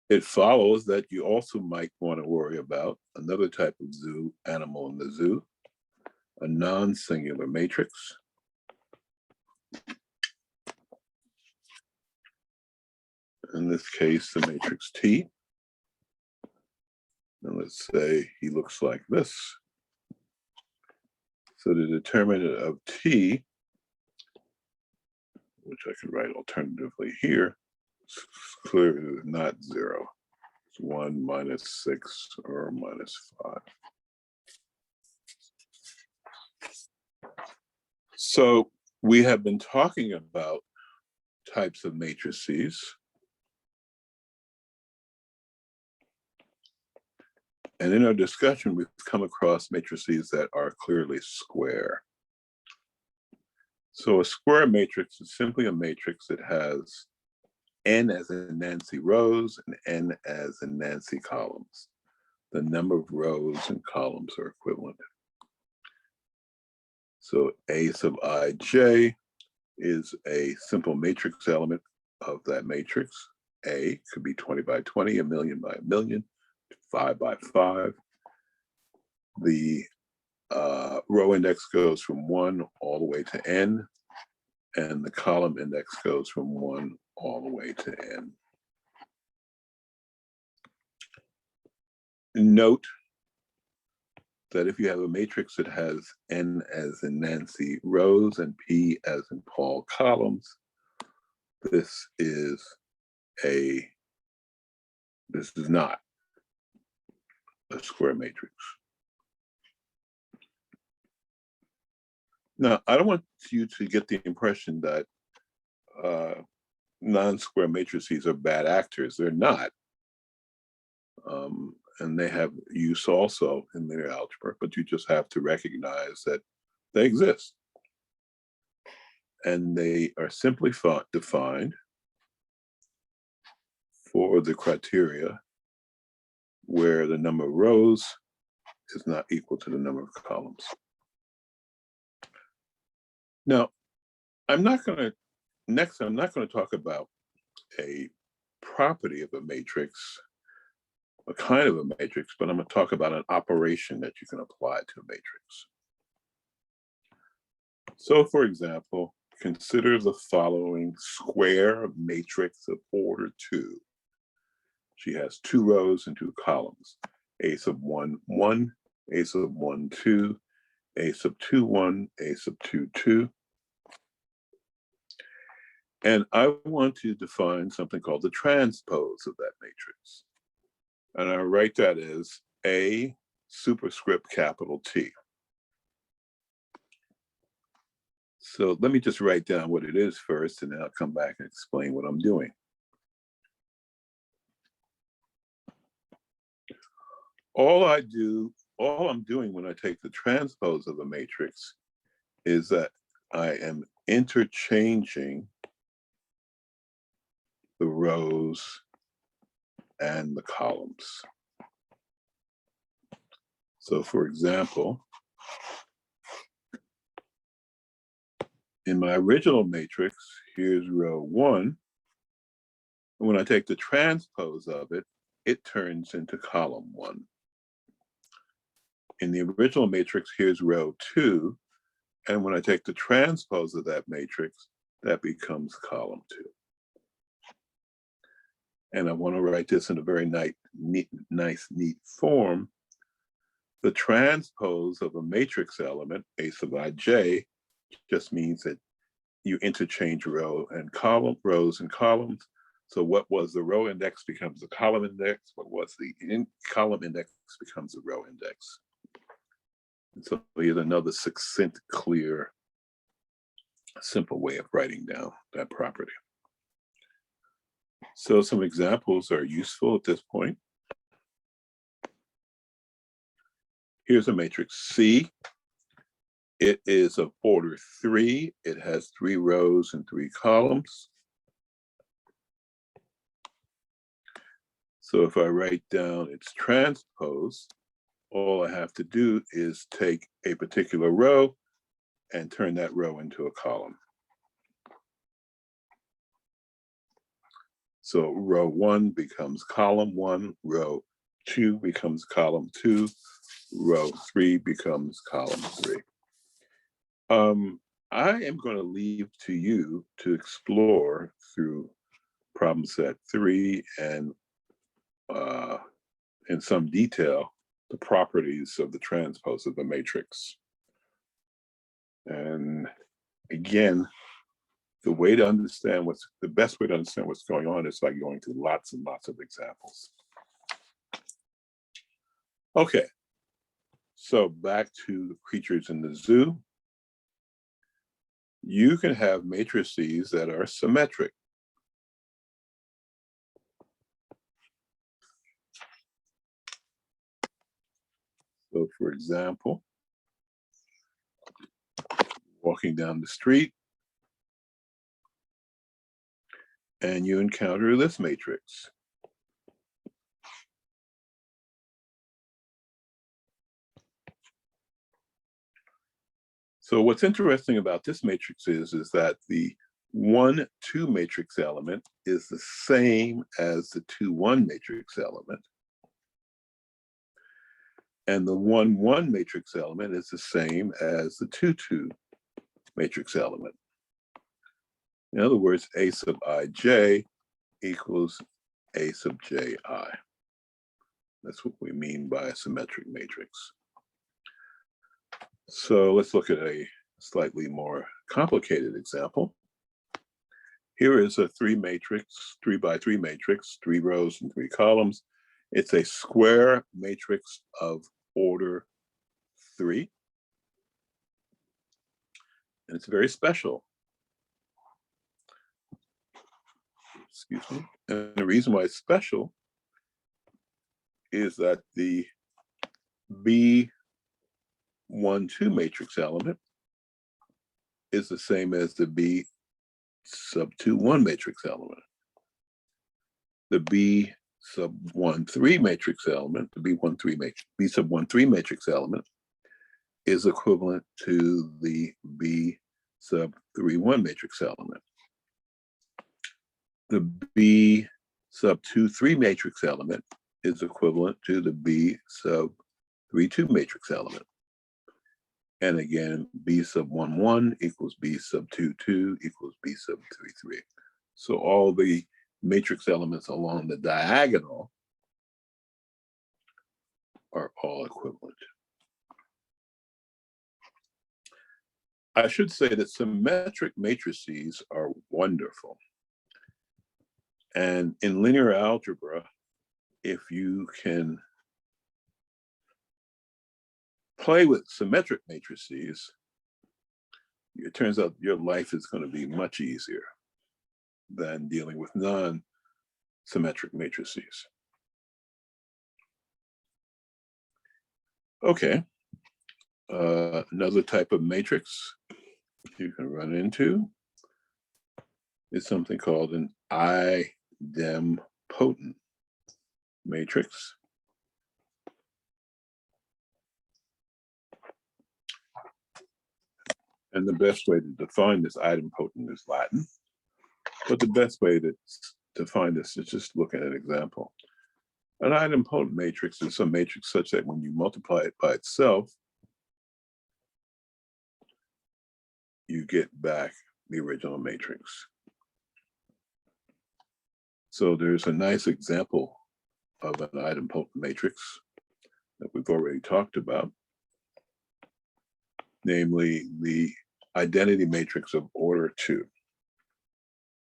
It follows that you also might want to worry about another type of animal in the zoo, a non-singular matrix. In this case, the matrix T. And let's say he looks like this. So the determinant of T, which I could write alternatively here, is clearly not 0. It's 1, -6, or -5. So we have been talking about types of matrices. And in our discussion, we've come across matrices that are clearly square. So a square matrix is simply a matrix that has n as in Nancy rows and n as in Nancy columns. The number of rows and columns are equivalent. So A sub ij is a simple matrix element of that matrix. A could be 20 by 20, a million by a million, 5 by 5. The row index goes from 1 all the way to n, and the column index goes from 1 all the way to n. Note that if you have a matrix that has n as in Nancy rows and p as in Paul columns, this is not a square matrix. Now, I don't want you to get the impression that non-square matrices are bad actors. They're not. And they have use also in linear algebra, but you just have to recognize that they exist. And they are simply defined for the criteria where the number of rows is not equal to the number of columns. Now, I'm not going to talk about a property of a matrix, a kind of a matrix, but I'm going to talk about an operation that you can apply to a matrix. So, for example, consider the following square matrix of order 2. She has 2 rows and 2 columns. A sub 1, 1, A sub 1, 2, A sub 2, 1, A sub 2, 2. And I want to define something called the transpose of that matrix. And I write that as A superscript capital T. So let me just write down what it is first, and then I'll come back and explain what I'm doing. All I'm doing when I take the transpose of a matrix is that I am interchanging the rows and the columns. So for example, in my original matrix, here's row 1. And when I take the transpose of it, it turns into column 1. In the original matrix, here's row 2. And when I take the transpose of that matrix, that becomes column 2. And I want to write this in a very nice, neat form. The transpose of a matrix element, A sub ij, just means that you interchange rows and columns. So what was the row index becomes the column index. What was the column index becomes the row index. And so here's another succinct, clear, simple way of writing down that property. So some examples are useful at this point. Here's a matrix C. It is of order 3. It has 3 rows and 3 columns. So if I write down its transpose, all I have to do is take a particular row and turn that row into a column. So row 1 becomes column 1, row 2 becomes column 2, row 3 becomes column 3. I am going to leave to you to explore through problem set 3 and in some detail the properties of the transpose of the matrix. And again, the best way to understand what's going on is by going through lots and lots of examples. Okay, so back to the creatures in the zoo. You can have matrices that are symmetric. So for example, walking down the street, and you encounter this matrix. So what's interesting about this matrix is that the 1, 2 matrix element is the same as the 2, 1 matrix element. And the 1, 1 matrix element is the same as the 2, 2 matrix element. In other words, A sub ij equals A sub ji. That's what we mean by a symmetric matrix. So let's look at a slightly more complicated example. Here is a 3 by 3 matrix, 3 rows and 3 columns. It's a square matrix of order 3. And it's very special. Excuse me. And the reason why it's special is that the B12 matrix element is the same as the B sub 2,1 matrix element. The B sub 1,3 matrix element, the B sub 1,3 matrix element is equivalent to the B sub 3,1 matrix element. The B sub 2,3 matrix element is equivalent to the B sub 3,2 matrix element. And again, B sub 1,1 equals B sub 2,2 equals B sub 3,3. So all the matrix elements along the diagonal are all equivalent. I should say that symmetric matrices are wonderful. And in linear algebra, if you can play with symmetric matrices, it turns out your life is going to be much easier than dealing with non-symmetric matrices. Okay, another type of matrix you can run into is something called an idempotent matrix. And the best way to define this idempotent is Latin, but the best way to define this is just look at an example. An idempotent matrix is a matrix such that when you multiply it by itself, you get back the original matrix. So there's a nice example of an idempotent matrix that we've already talked about, namely the identity matrix of order 2.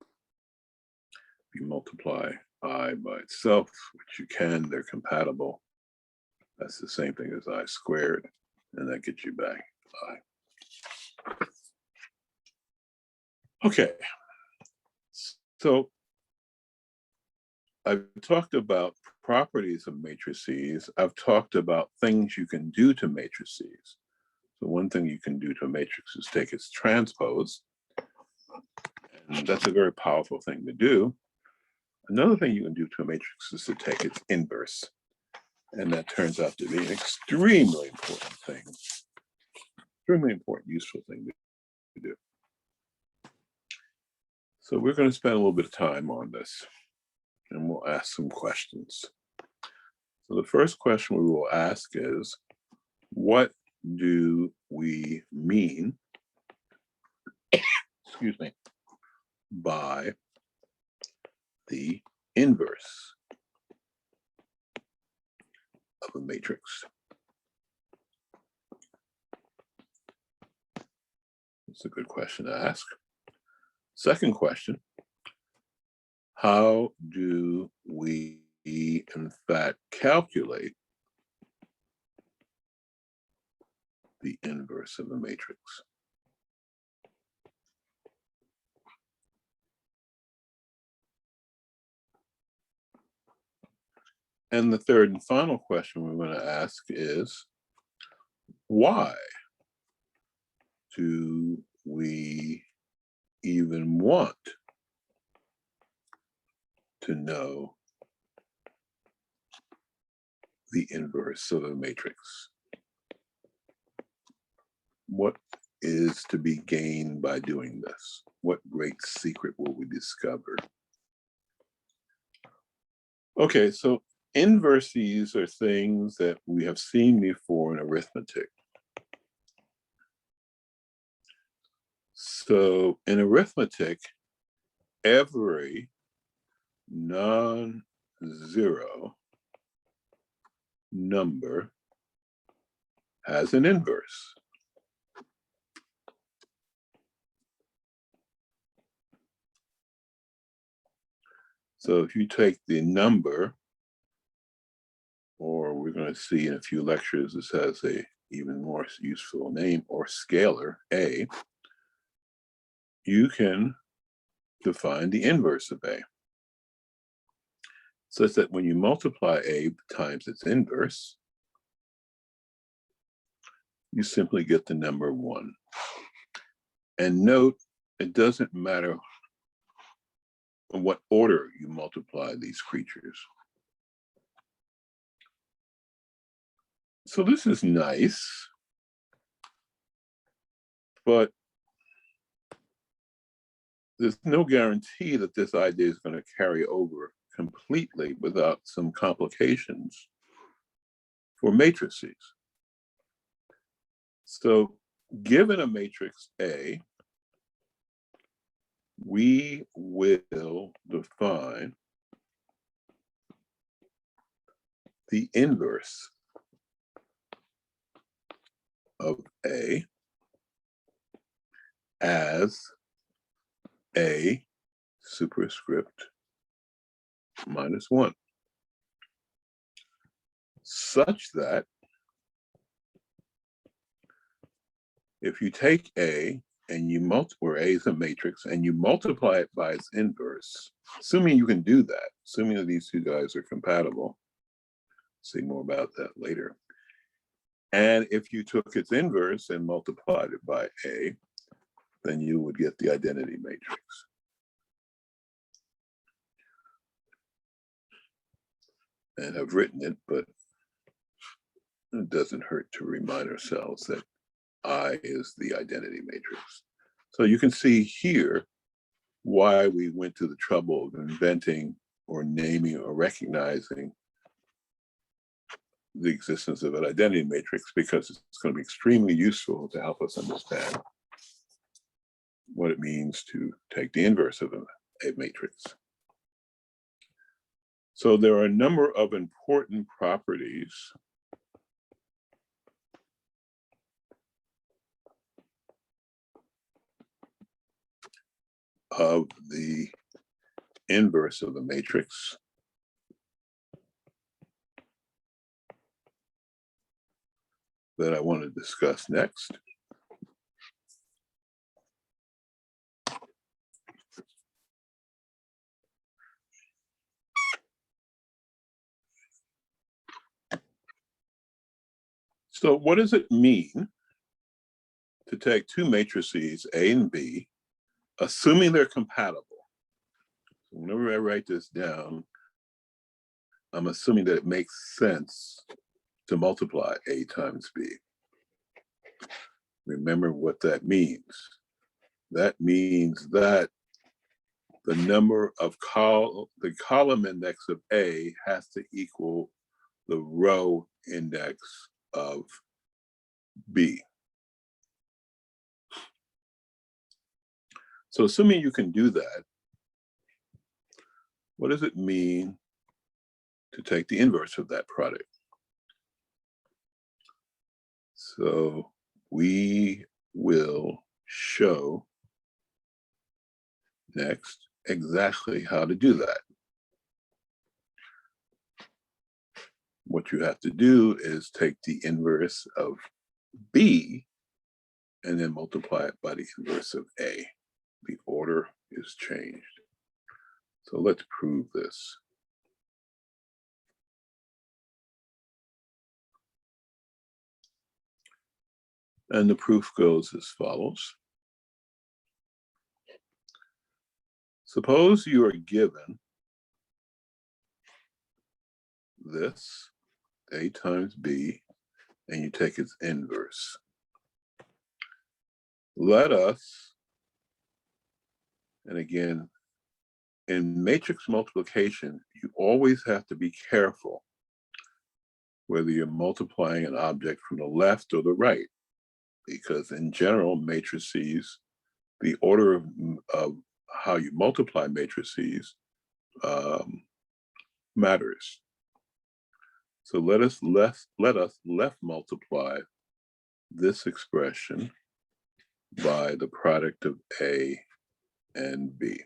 If you multiply I by itself, which you can, they're compatible. That's the same thing as I squared, and that gets you back I. Okay, so I've talked about properties of matrices. I've talked about things you can do to matrices. So one thing you can do to a matrix is take its transpose, and that's a very powerful thing to do. Another thing you can do to a matrix is to take its inverse, and that turns out to be an extremely important thing, extremely important, useful thing to do. So we're going to spend a little bit of time on this, and we'll ask some questions. So the first question we will ask is, what do we mean, excuse me, by the inverse of a matrix? It's a good question to ask. Second question, how do we in fact calculate the inverse of a matrix? And the third and final question we're going to ask is, why do we even want to know the inverse of a matrix? What is to be gained by doing this? What great secret will we discover? Okay, so inverses are things that we have seen before in arithmetic. So in arithmetic, every non-zero number has an inverse. So if you take the number, or we're going to see in a few lectures, this has a even more useful name, or scalar, A, you can define the inverse of A, such that when you multiply A times its inverse, you simply get the number 1. And note, it doesn't matter in what order you multiply these creatures. So this is nice, but there's no guarantee that this idea is going to carry over completely without some complications for matrices. So given a matrix A, we will define the inverse of A as A superscript -1, such that if you take A and you where A is a matrix, and you multiply it by its inverse, assuming you can do that, assuming that these two guys are compatible, see more about that later. And if you took its inverse and multiplied it by A, then you would get the identity matrix. And I've written it, but it doesn't hurt to remind ourselves that I is the identity matrix. So you can see here why we went to the trouble of inventing or naming or recognizing the existence of an identity matrix, because it's going to be extremely useful to help us understand what it means to take the inverse of a matrix. So there are a number of important properties of the inverse of the matrix that I want to discuss next. So what does it mean to take two matrices, A and B, assuming they're compatible? So whenever I write this down, I'm assuming that it makes sense to multiply A times B. Remember what that means. That means that the number of the column index of A has to equal the row index of B. So assuming you can do that, what does it mean to take the inverse of that product? So we will show next exactly how to do that. What you have to do is take the inverse of B and then multiply it by the inverse of A. The order is changed. So let's prove this. And the proof goes as follows. Suppose you are given this, A times B, and you take its inverse. Let us, and again, in matrix multiplication, you always have to be careful whether you're multiplying an object from the left or the right, because in general, matrices, the order of how you multiply matrices matters. So let us left multiply this expression by the product of A and B.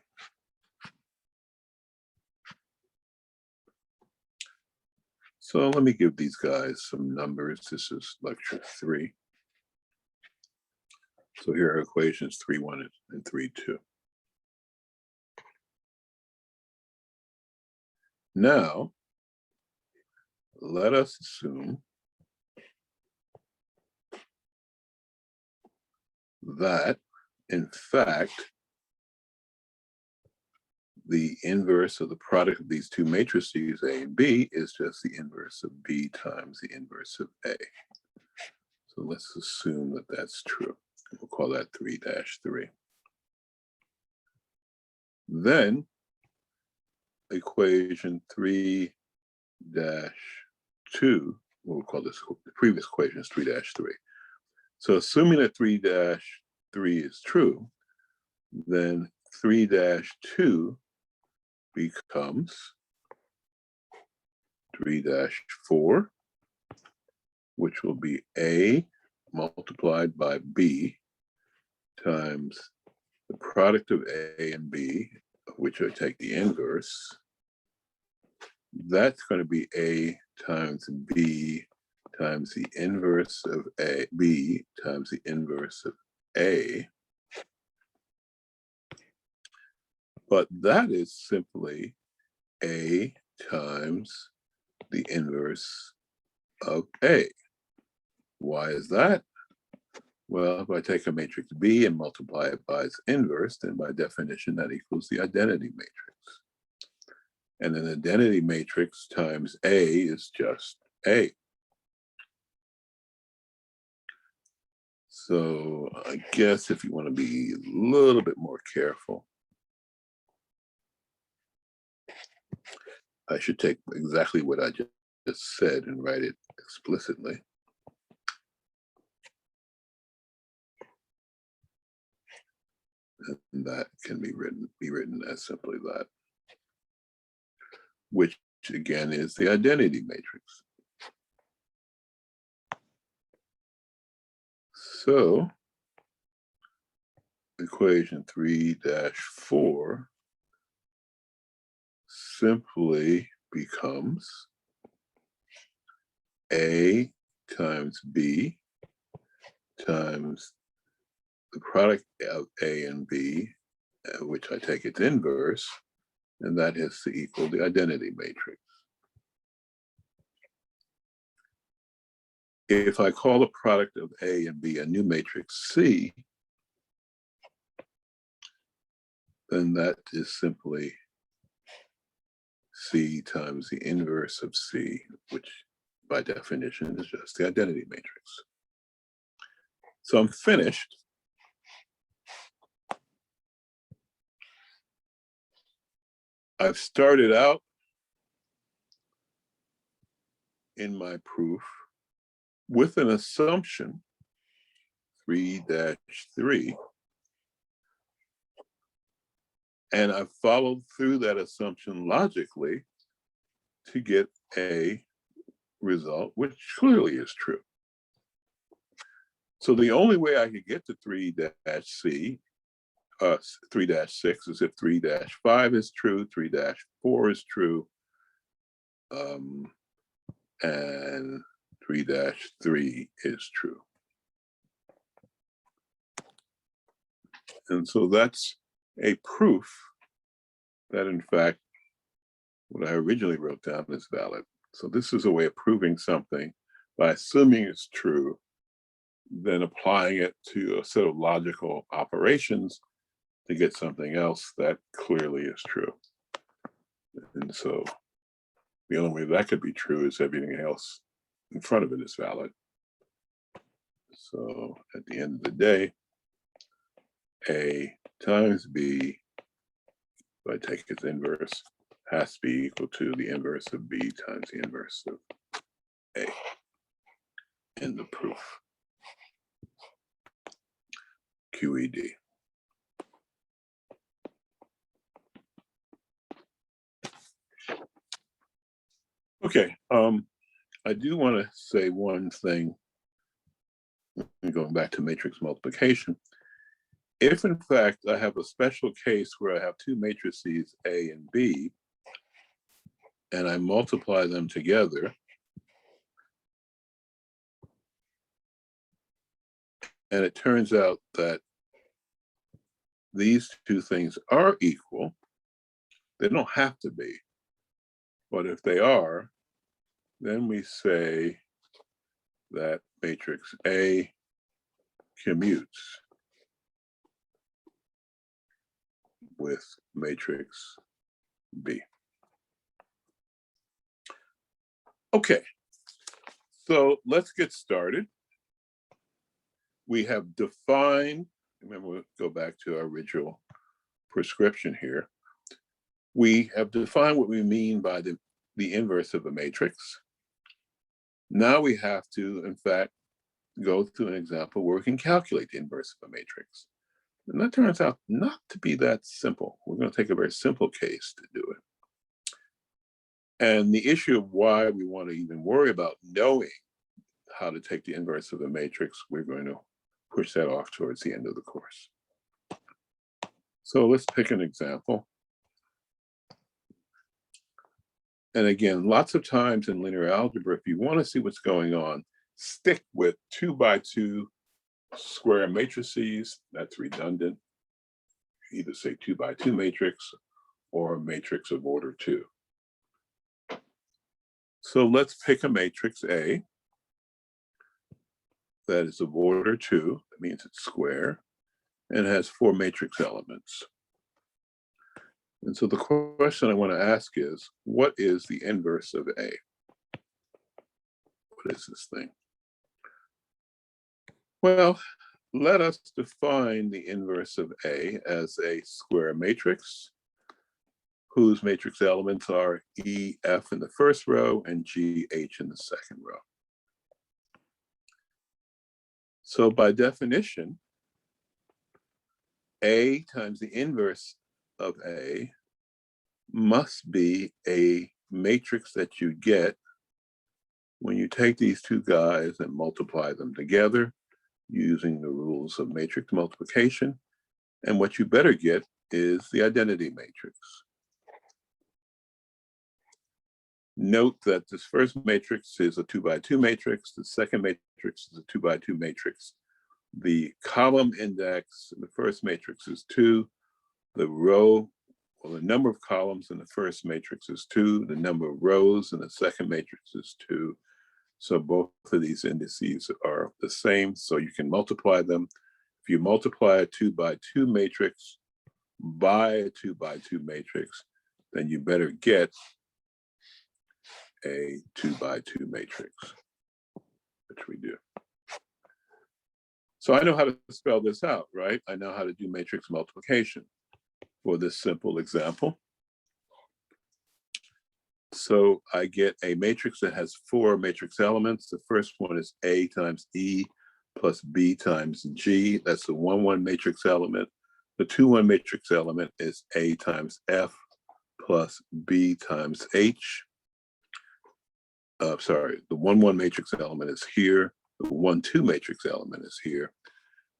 So let me give these guys some numbers. This is lecture 3. So here are equations 3.1 and 3.2. Now, let us assume that, in fact, the inverse of the product of these two matrices, A and B, is just the inverse of B times the inverse of A. So let's assume that that's true. We'll call that 3-3. Then equation 3-2, we'll call this, the previous equation is 3-3. So assuming that 3-3 is true, then 3-2 becomes 3-4, which will be A multiplied by B times the product of A and B, of which I take the inverse. That's going to be A times B times the inverse of A, B times the inverse of A. But that is simply A times the inverse of A. Why is that? Well, if I take a matrix B and multiply it by its inverse, then by definition that equals the identity matrix. And an identity matrix times A is just A. So I guess if you want to be a little bit more careful, I should take exactly what I just said and write it explicitly. And that can be written as simply that, which again is the identity matrix. So equation 3-4 simply becomes A times B times the product of A and B, which I take its inverse, and that is to equal the identity matrix. If I call the product of A and B a new matrix C, then that is simply C times the inverse of C, which by definition is just the identity matrix. So I'm finished. I've started out in my proof with an assumption, 3-3, and I've followed through that assumption logically to get a result which clearly is true. So the only way I could get to 3-6 is if 3-5 is true, 3-4 is true, and 3-3 is true. And so that's a proof that in fact what I originally wrote down is valid. So this is a way of proving something by assuming it's true, then applying it to a set of logical operations to get something else that clearly is true. And so the only way that could be true is everything else in front of it is valid. So at the end of the day, A times B, if I take its inverse, has to be equal to the inverse of B times the inverse of A in the proof. QED. Okay, I do want to say one thing, going back to matrix multiplication. If in fact I have a special case where I have two matrices A and B, and I multiply them together, and it turns out that these two things are equal, they don't have to be, but if they are, then we say that matrix A commutes with matrix B. Okay, so let's get started. We have defined, remember, we'll go back to our original prescription here. We have defined what we mean by the inverse of a matrix. Now we have to, in fact, go through an example where we can calculate the inverse of a matrix. And that turns out not to be that simple. We're going to take a very simple case to do it. And the issue of why we want to even worry about knowing how to take the inverse of a matrix, we're going to push that off towards the end of the course. So let's pick an example. And again, lots of times in linear algebra, if you want to see what's going on, stick with 2 by 2 square matrices. That's redundant. Either say 2 by 2 matrix or a matrix of order 2. So let's pick a matrix A that is of order 2. That means it's square and has 4 matrix elements. And so the question I want to ask is, what is the inverse of A? What is this thing? Well, let us define the inverse of A as a square matrix whose matrix elements are E, F in the first row and G, H in the second row. So by definition, A times the inverse of A must be a matrix that you get when you take these two guys and multiply them together using the rules of matrix multiplication. And what you better get is the identity matrix. Note that this first matrix is a 2 by 2 matrix. The second matrix is a 2 by 2 matrix. The column index in the first matrix is 2. The row, or the number of columns in the first matrix is 2. The number of rows in the second matrix is 2. So both of these indices are the same, so you can multiply them. If you multiply a 2 by 2 matrix by a 2 by 2 matrix, then you better get a 2 by 2 matrix, which we do. So I know how to spell this out, right? I know how to do matrix multiplication for this simple example. So I get a matrix that has 4 matrix elements. The first one is A times E plus B times G. That's the 1-1 matrix element. The 2-1 matrix element is A times F plus B times H. Sorry, the 1-1 matrix element is here. The 1-2 matrix element is here.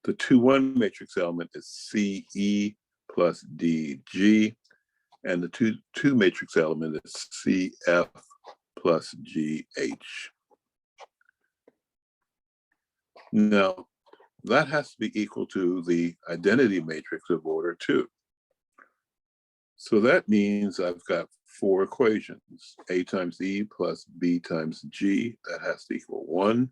The 2-1 matrix element is CE plus DG. And the 2-2 matrix element is CF plus GH. Now, that has to be equal to the identity matrix of order 2. So that means I've got 4 equations. A times E plus B times G, that has to equal 1.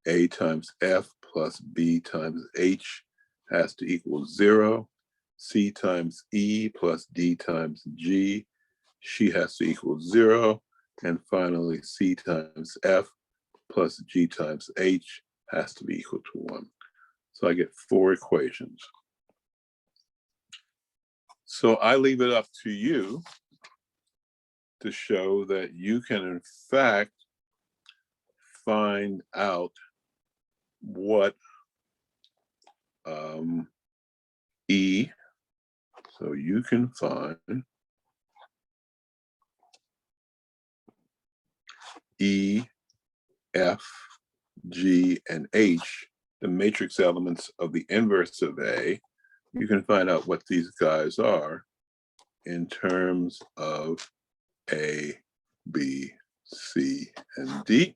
A times F plus B times H has to equal 0. C times E plus D times G, she has to equal 0. And finally, C times F plus G times H has to be equal to 1. So I get 4 equations. So I leave it up to you to show that you can, in fact, find out what E, so you can find E, F, G, and H, the matrix elements of the inverse of A. You can find out what these guys are in terms of A, B, C, and D.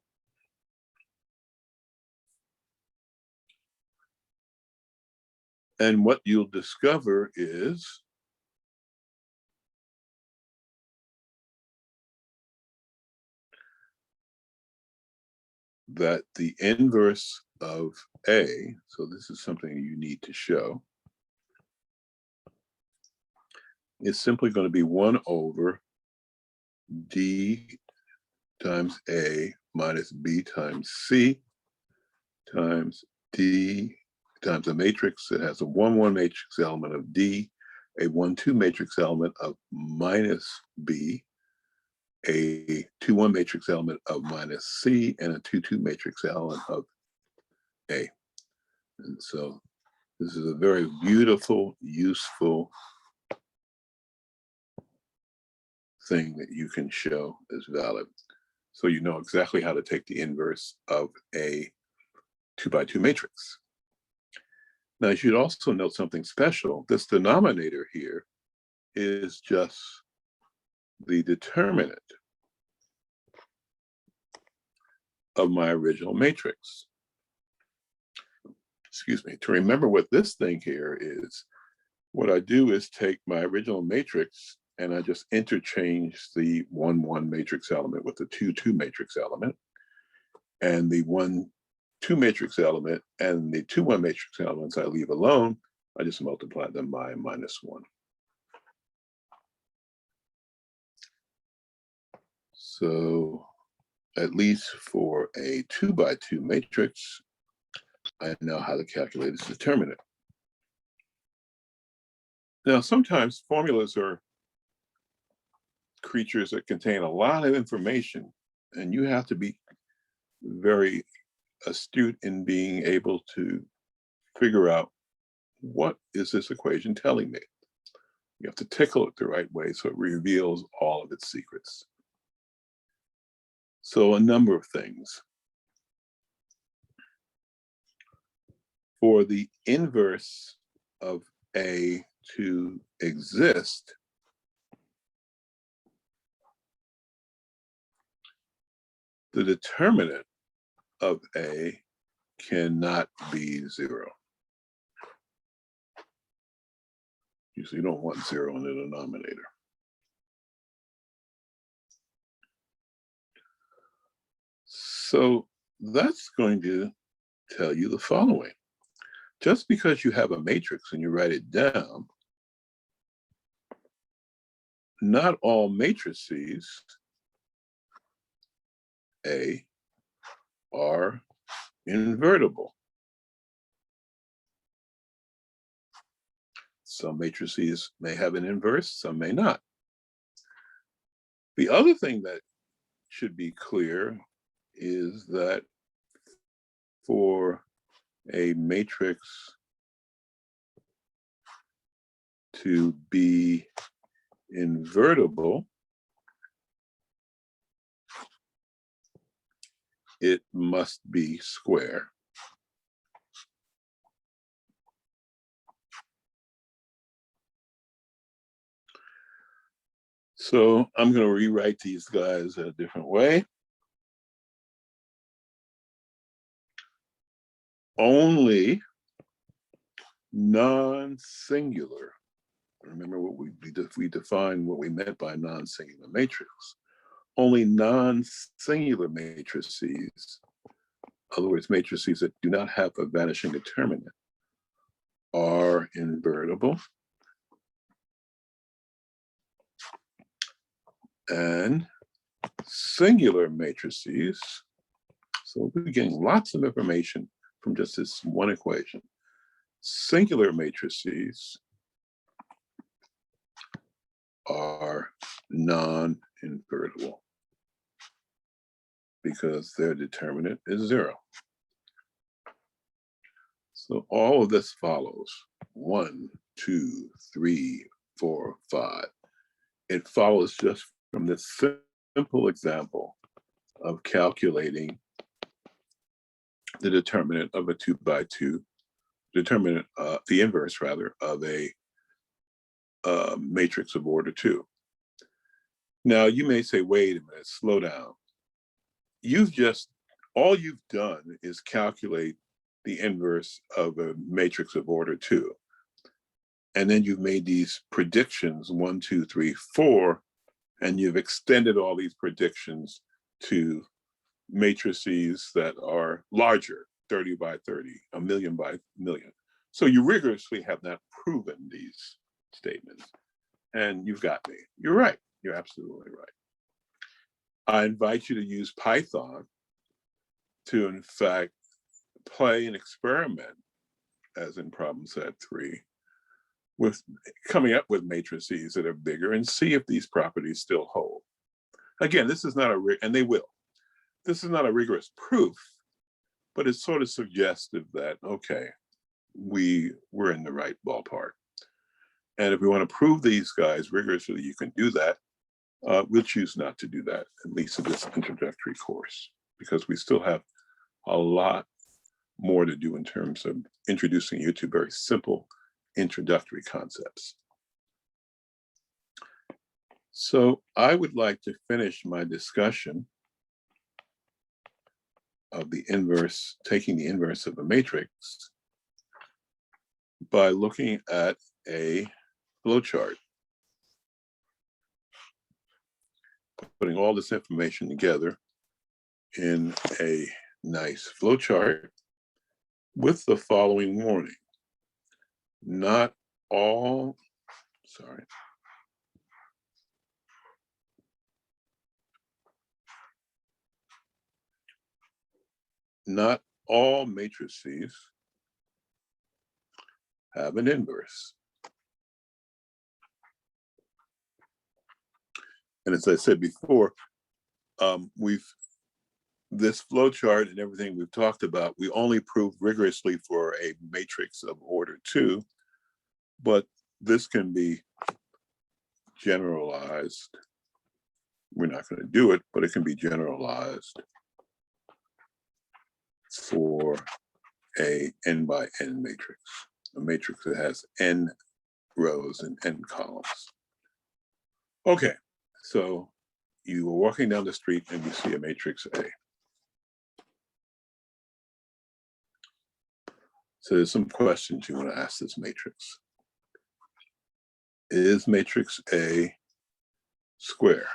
And what you'll discover is that the inverse of A, so this is something you need to show, is simply going to be 1 over D times A minus B times C times D times a matrix that has a 1-1 matrix element of D, a 1-2 matrix element of minus B, a 2-1 matrix element of minus C, and a 2-2 matrix element of A. And so this is a very beautiful, useful thing that you can show as valid. So you know exactly how to take the inverse of a 2 by 2 matrix. Now, you should also note something special. This denominator here is just the determinant of my original matrix. Excuse me. To remember what this thing here is, what I do is take my original matrix and I just interchange the 1-1 matrix element with the 2-2 matrix element, and the 1-2 matrix element and the 2-1 matrix elements I leave alone. I just multiply them by -1. So at least for a 2-by-2 matrix, I know how to calculate its determinant. Now, sometimes formulas are creatures that contain a lot of information, and you have to be very astute in being able to figure out, what is this equation telling me? You have to tickle it the right way so it reveals all of its secrets. So a number of things. For the inverse of A to exist, the determinant of A cannot be 0. You don't want 0 in the denominator. So that's going to tell you the following. Just because you have a matrix and you write it down, not all matrices A are invertible. Some matrices may have an inverse, some may not. The other thing that should be clear is that for a matrix to be invertible, it must be square. So I'm going to rewrite these guys a different way. Only non-singular, remember what we defined what we meant by non-singular matrix. Only non-singular matrices, in other words, matrices that do not have a vanishing determinant, are invertible. And singular matrices, so we're getting lots of information from just this one equation. Singular matrices are non-invertible because their determinant is 0. So all of this follows. 1, 2, 3, 4, 5. It follows just from this simple example of calculating the determinant of a 2-by-2, determinant, the inverse rather, of a matrix of order 2. Now you may say, wait a minute, slow down. All you've done is calculate the inverse of a matrix of order 2. And then you've made these predictions, 1, 2, 3, 4, and you've extended all these predictions to matrices that are larger, 30 by 30, a million by million. So you rigorously have not proven these statements. And you've got me. You're right. You're absolutely right. I invite you to use Python to, in fact, play an experiment, as in problem set 3, with coming up with matrices that are bigger and see if these properties still hold. Again, this is not and they will. This is not a rigorous proof, but it's sort of suggestive that, okay, we're in the right ballpark. And if we want to prove these guys rigorously, you can do that. We'll choose not to do that, at least in this introductory course, because we still have a lot more to do in terms of introducing you to very simple introductory concepts. So I would like to finish my discussion of the inverse, taking the inverse of a matrix, by looking at a flowchart, putting all this information together in a nice flowchart with the following warning. Not all matrices have an inverse. And as I said before, this flowchart and everything we've talked about, we only proved rigorously for a matrix of order 2, but this can be generalized. We're not going to do it, but it can be generalized for a n by n matrix, a matrix that has n rows and n columns. Okay, so you are walking down the street and you see a matrix A. So there's some questions you want to ask this matrix. Is matrix A square?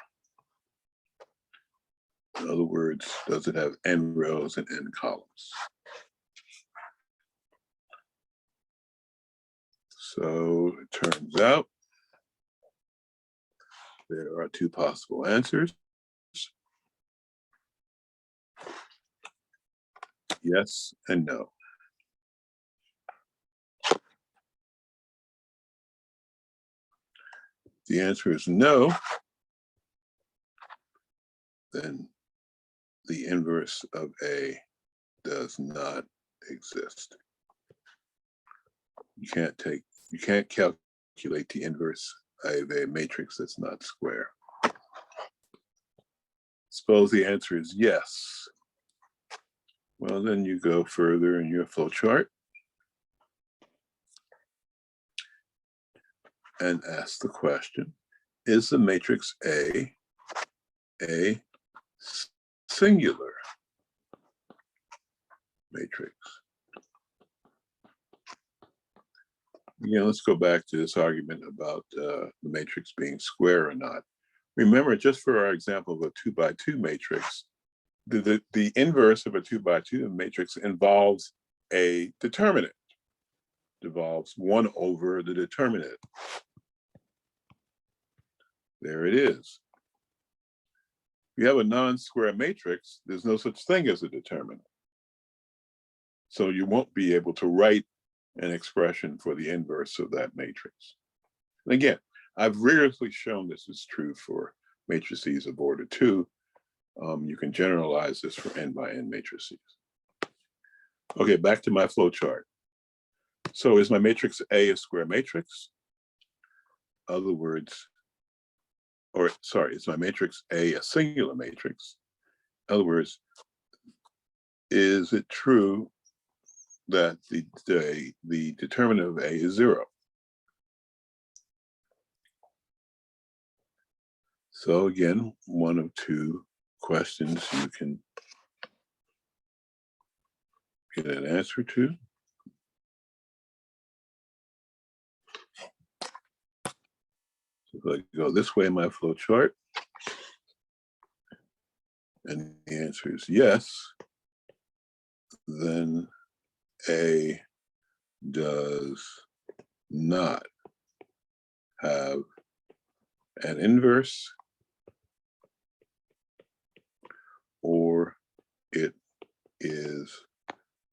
In other words, does it have n rows and n columns? So it turns out there are two possible answers. Yes and no. The answer is no, then the inverse of A does not exist. You can't calculate the inverse of a matrix that's not square. Suppose the answer is yes. Well, then you go further in your flowchart and ask the question, is the matrix A singular matrix? Again, let's go back to this argument about the matrix being square or not. Remember, just for our example of a 2 by 2 matrix, the inverse of a 2 by 2 matrix involves a determinant. It involves 1 over the determinant. There it is. If you have a non-square matrix, there's no such thing as a determinant. So you won't be able to write an expression for the inverse of that matrix. And again, I've rigorously shown this is true for matrices of order 2. You can generalize this for n by n matrices. Okay, back to my flow chart. So is my matrix A a square matrix? In other words, is my matrix A a singular matrix? In other words, is it true that the determinant of A is 0? So again, one of two questions you can get an answer to. So if I go this way in my flow chart, and the answer is yes, then A does not have an inverse, or it is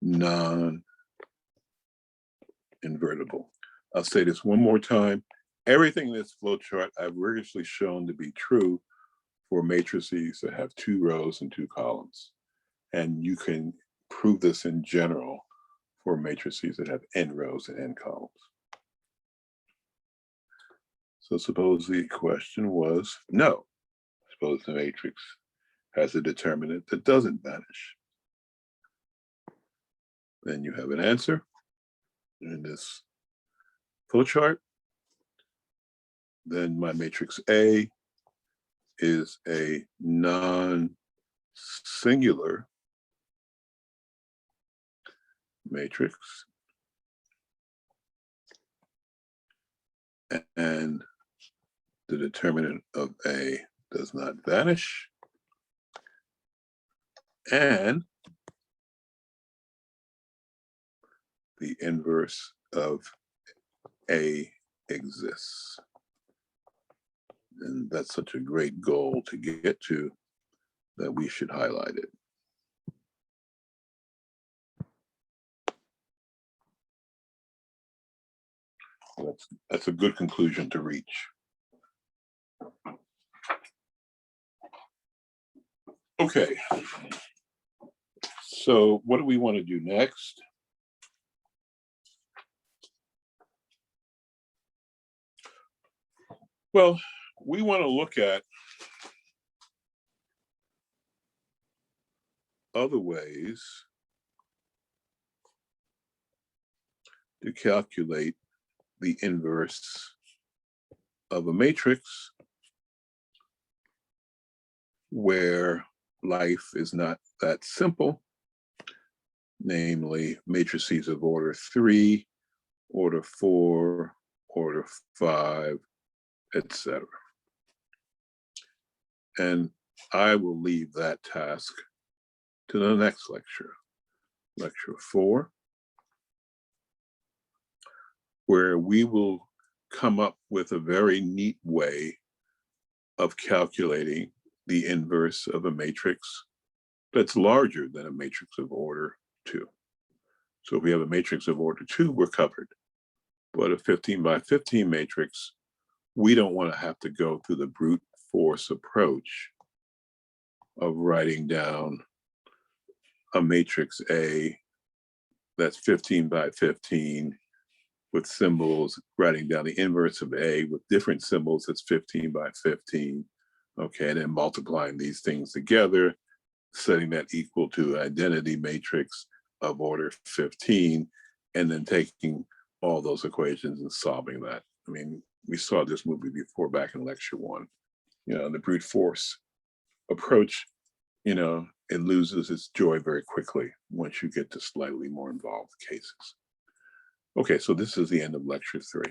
non-invertible. I'll say this one more time. Everything in this flowchart I've rigorously shown to be true for matrices that have 2 rows and 2 columns. And you can prove this in general for matrices that have n rows and n columns. So suppose the question was no. Suppose the matrix has a determinant that doesn't vanish. then you have an answer in this flowchart. Then my matrix A is a non-singular matrix, and the determinant of A does not vanish, and the inverse of A exists. And that's such a great goal to get to that we should highlight it. That's a good conclusion to reach. Okay, so what do we want to do next? Well, we want to look at other ways to calculate the inverse of a matrix where life is not that simple, namely matrices of order 3, order 4, order 5, etc. And I will leave that task to the next lecture, lecture 4, where we will come up with a very neat way of calculating the inverse of a matrix that's larger than a matrix of order 2. So if we have a matrix of order 2, we're covered. But a 15 by 15 matrix, we don't want to have to go through the brute force approach of writing down a matrix A that's 15 by 15 with symbols, writing down the inverse of A with different symbols that's 15 by 15. Okay, and then multiplying these things together, setting that equal to identity matrix of order 15, and then taking all those equations and solving that. I mean, we saw this movie before back in lecture 1. You know, the brute force approach, you know, it loses its joy very quickly once you get to slightly more involved cases. Okay, so this is the end of lecture 3.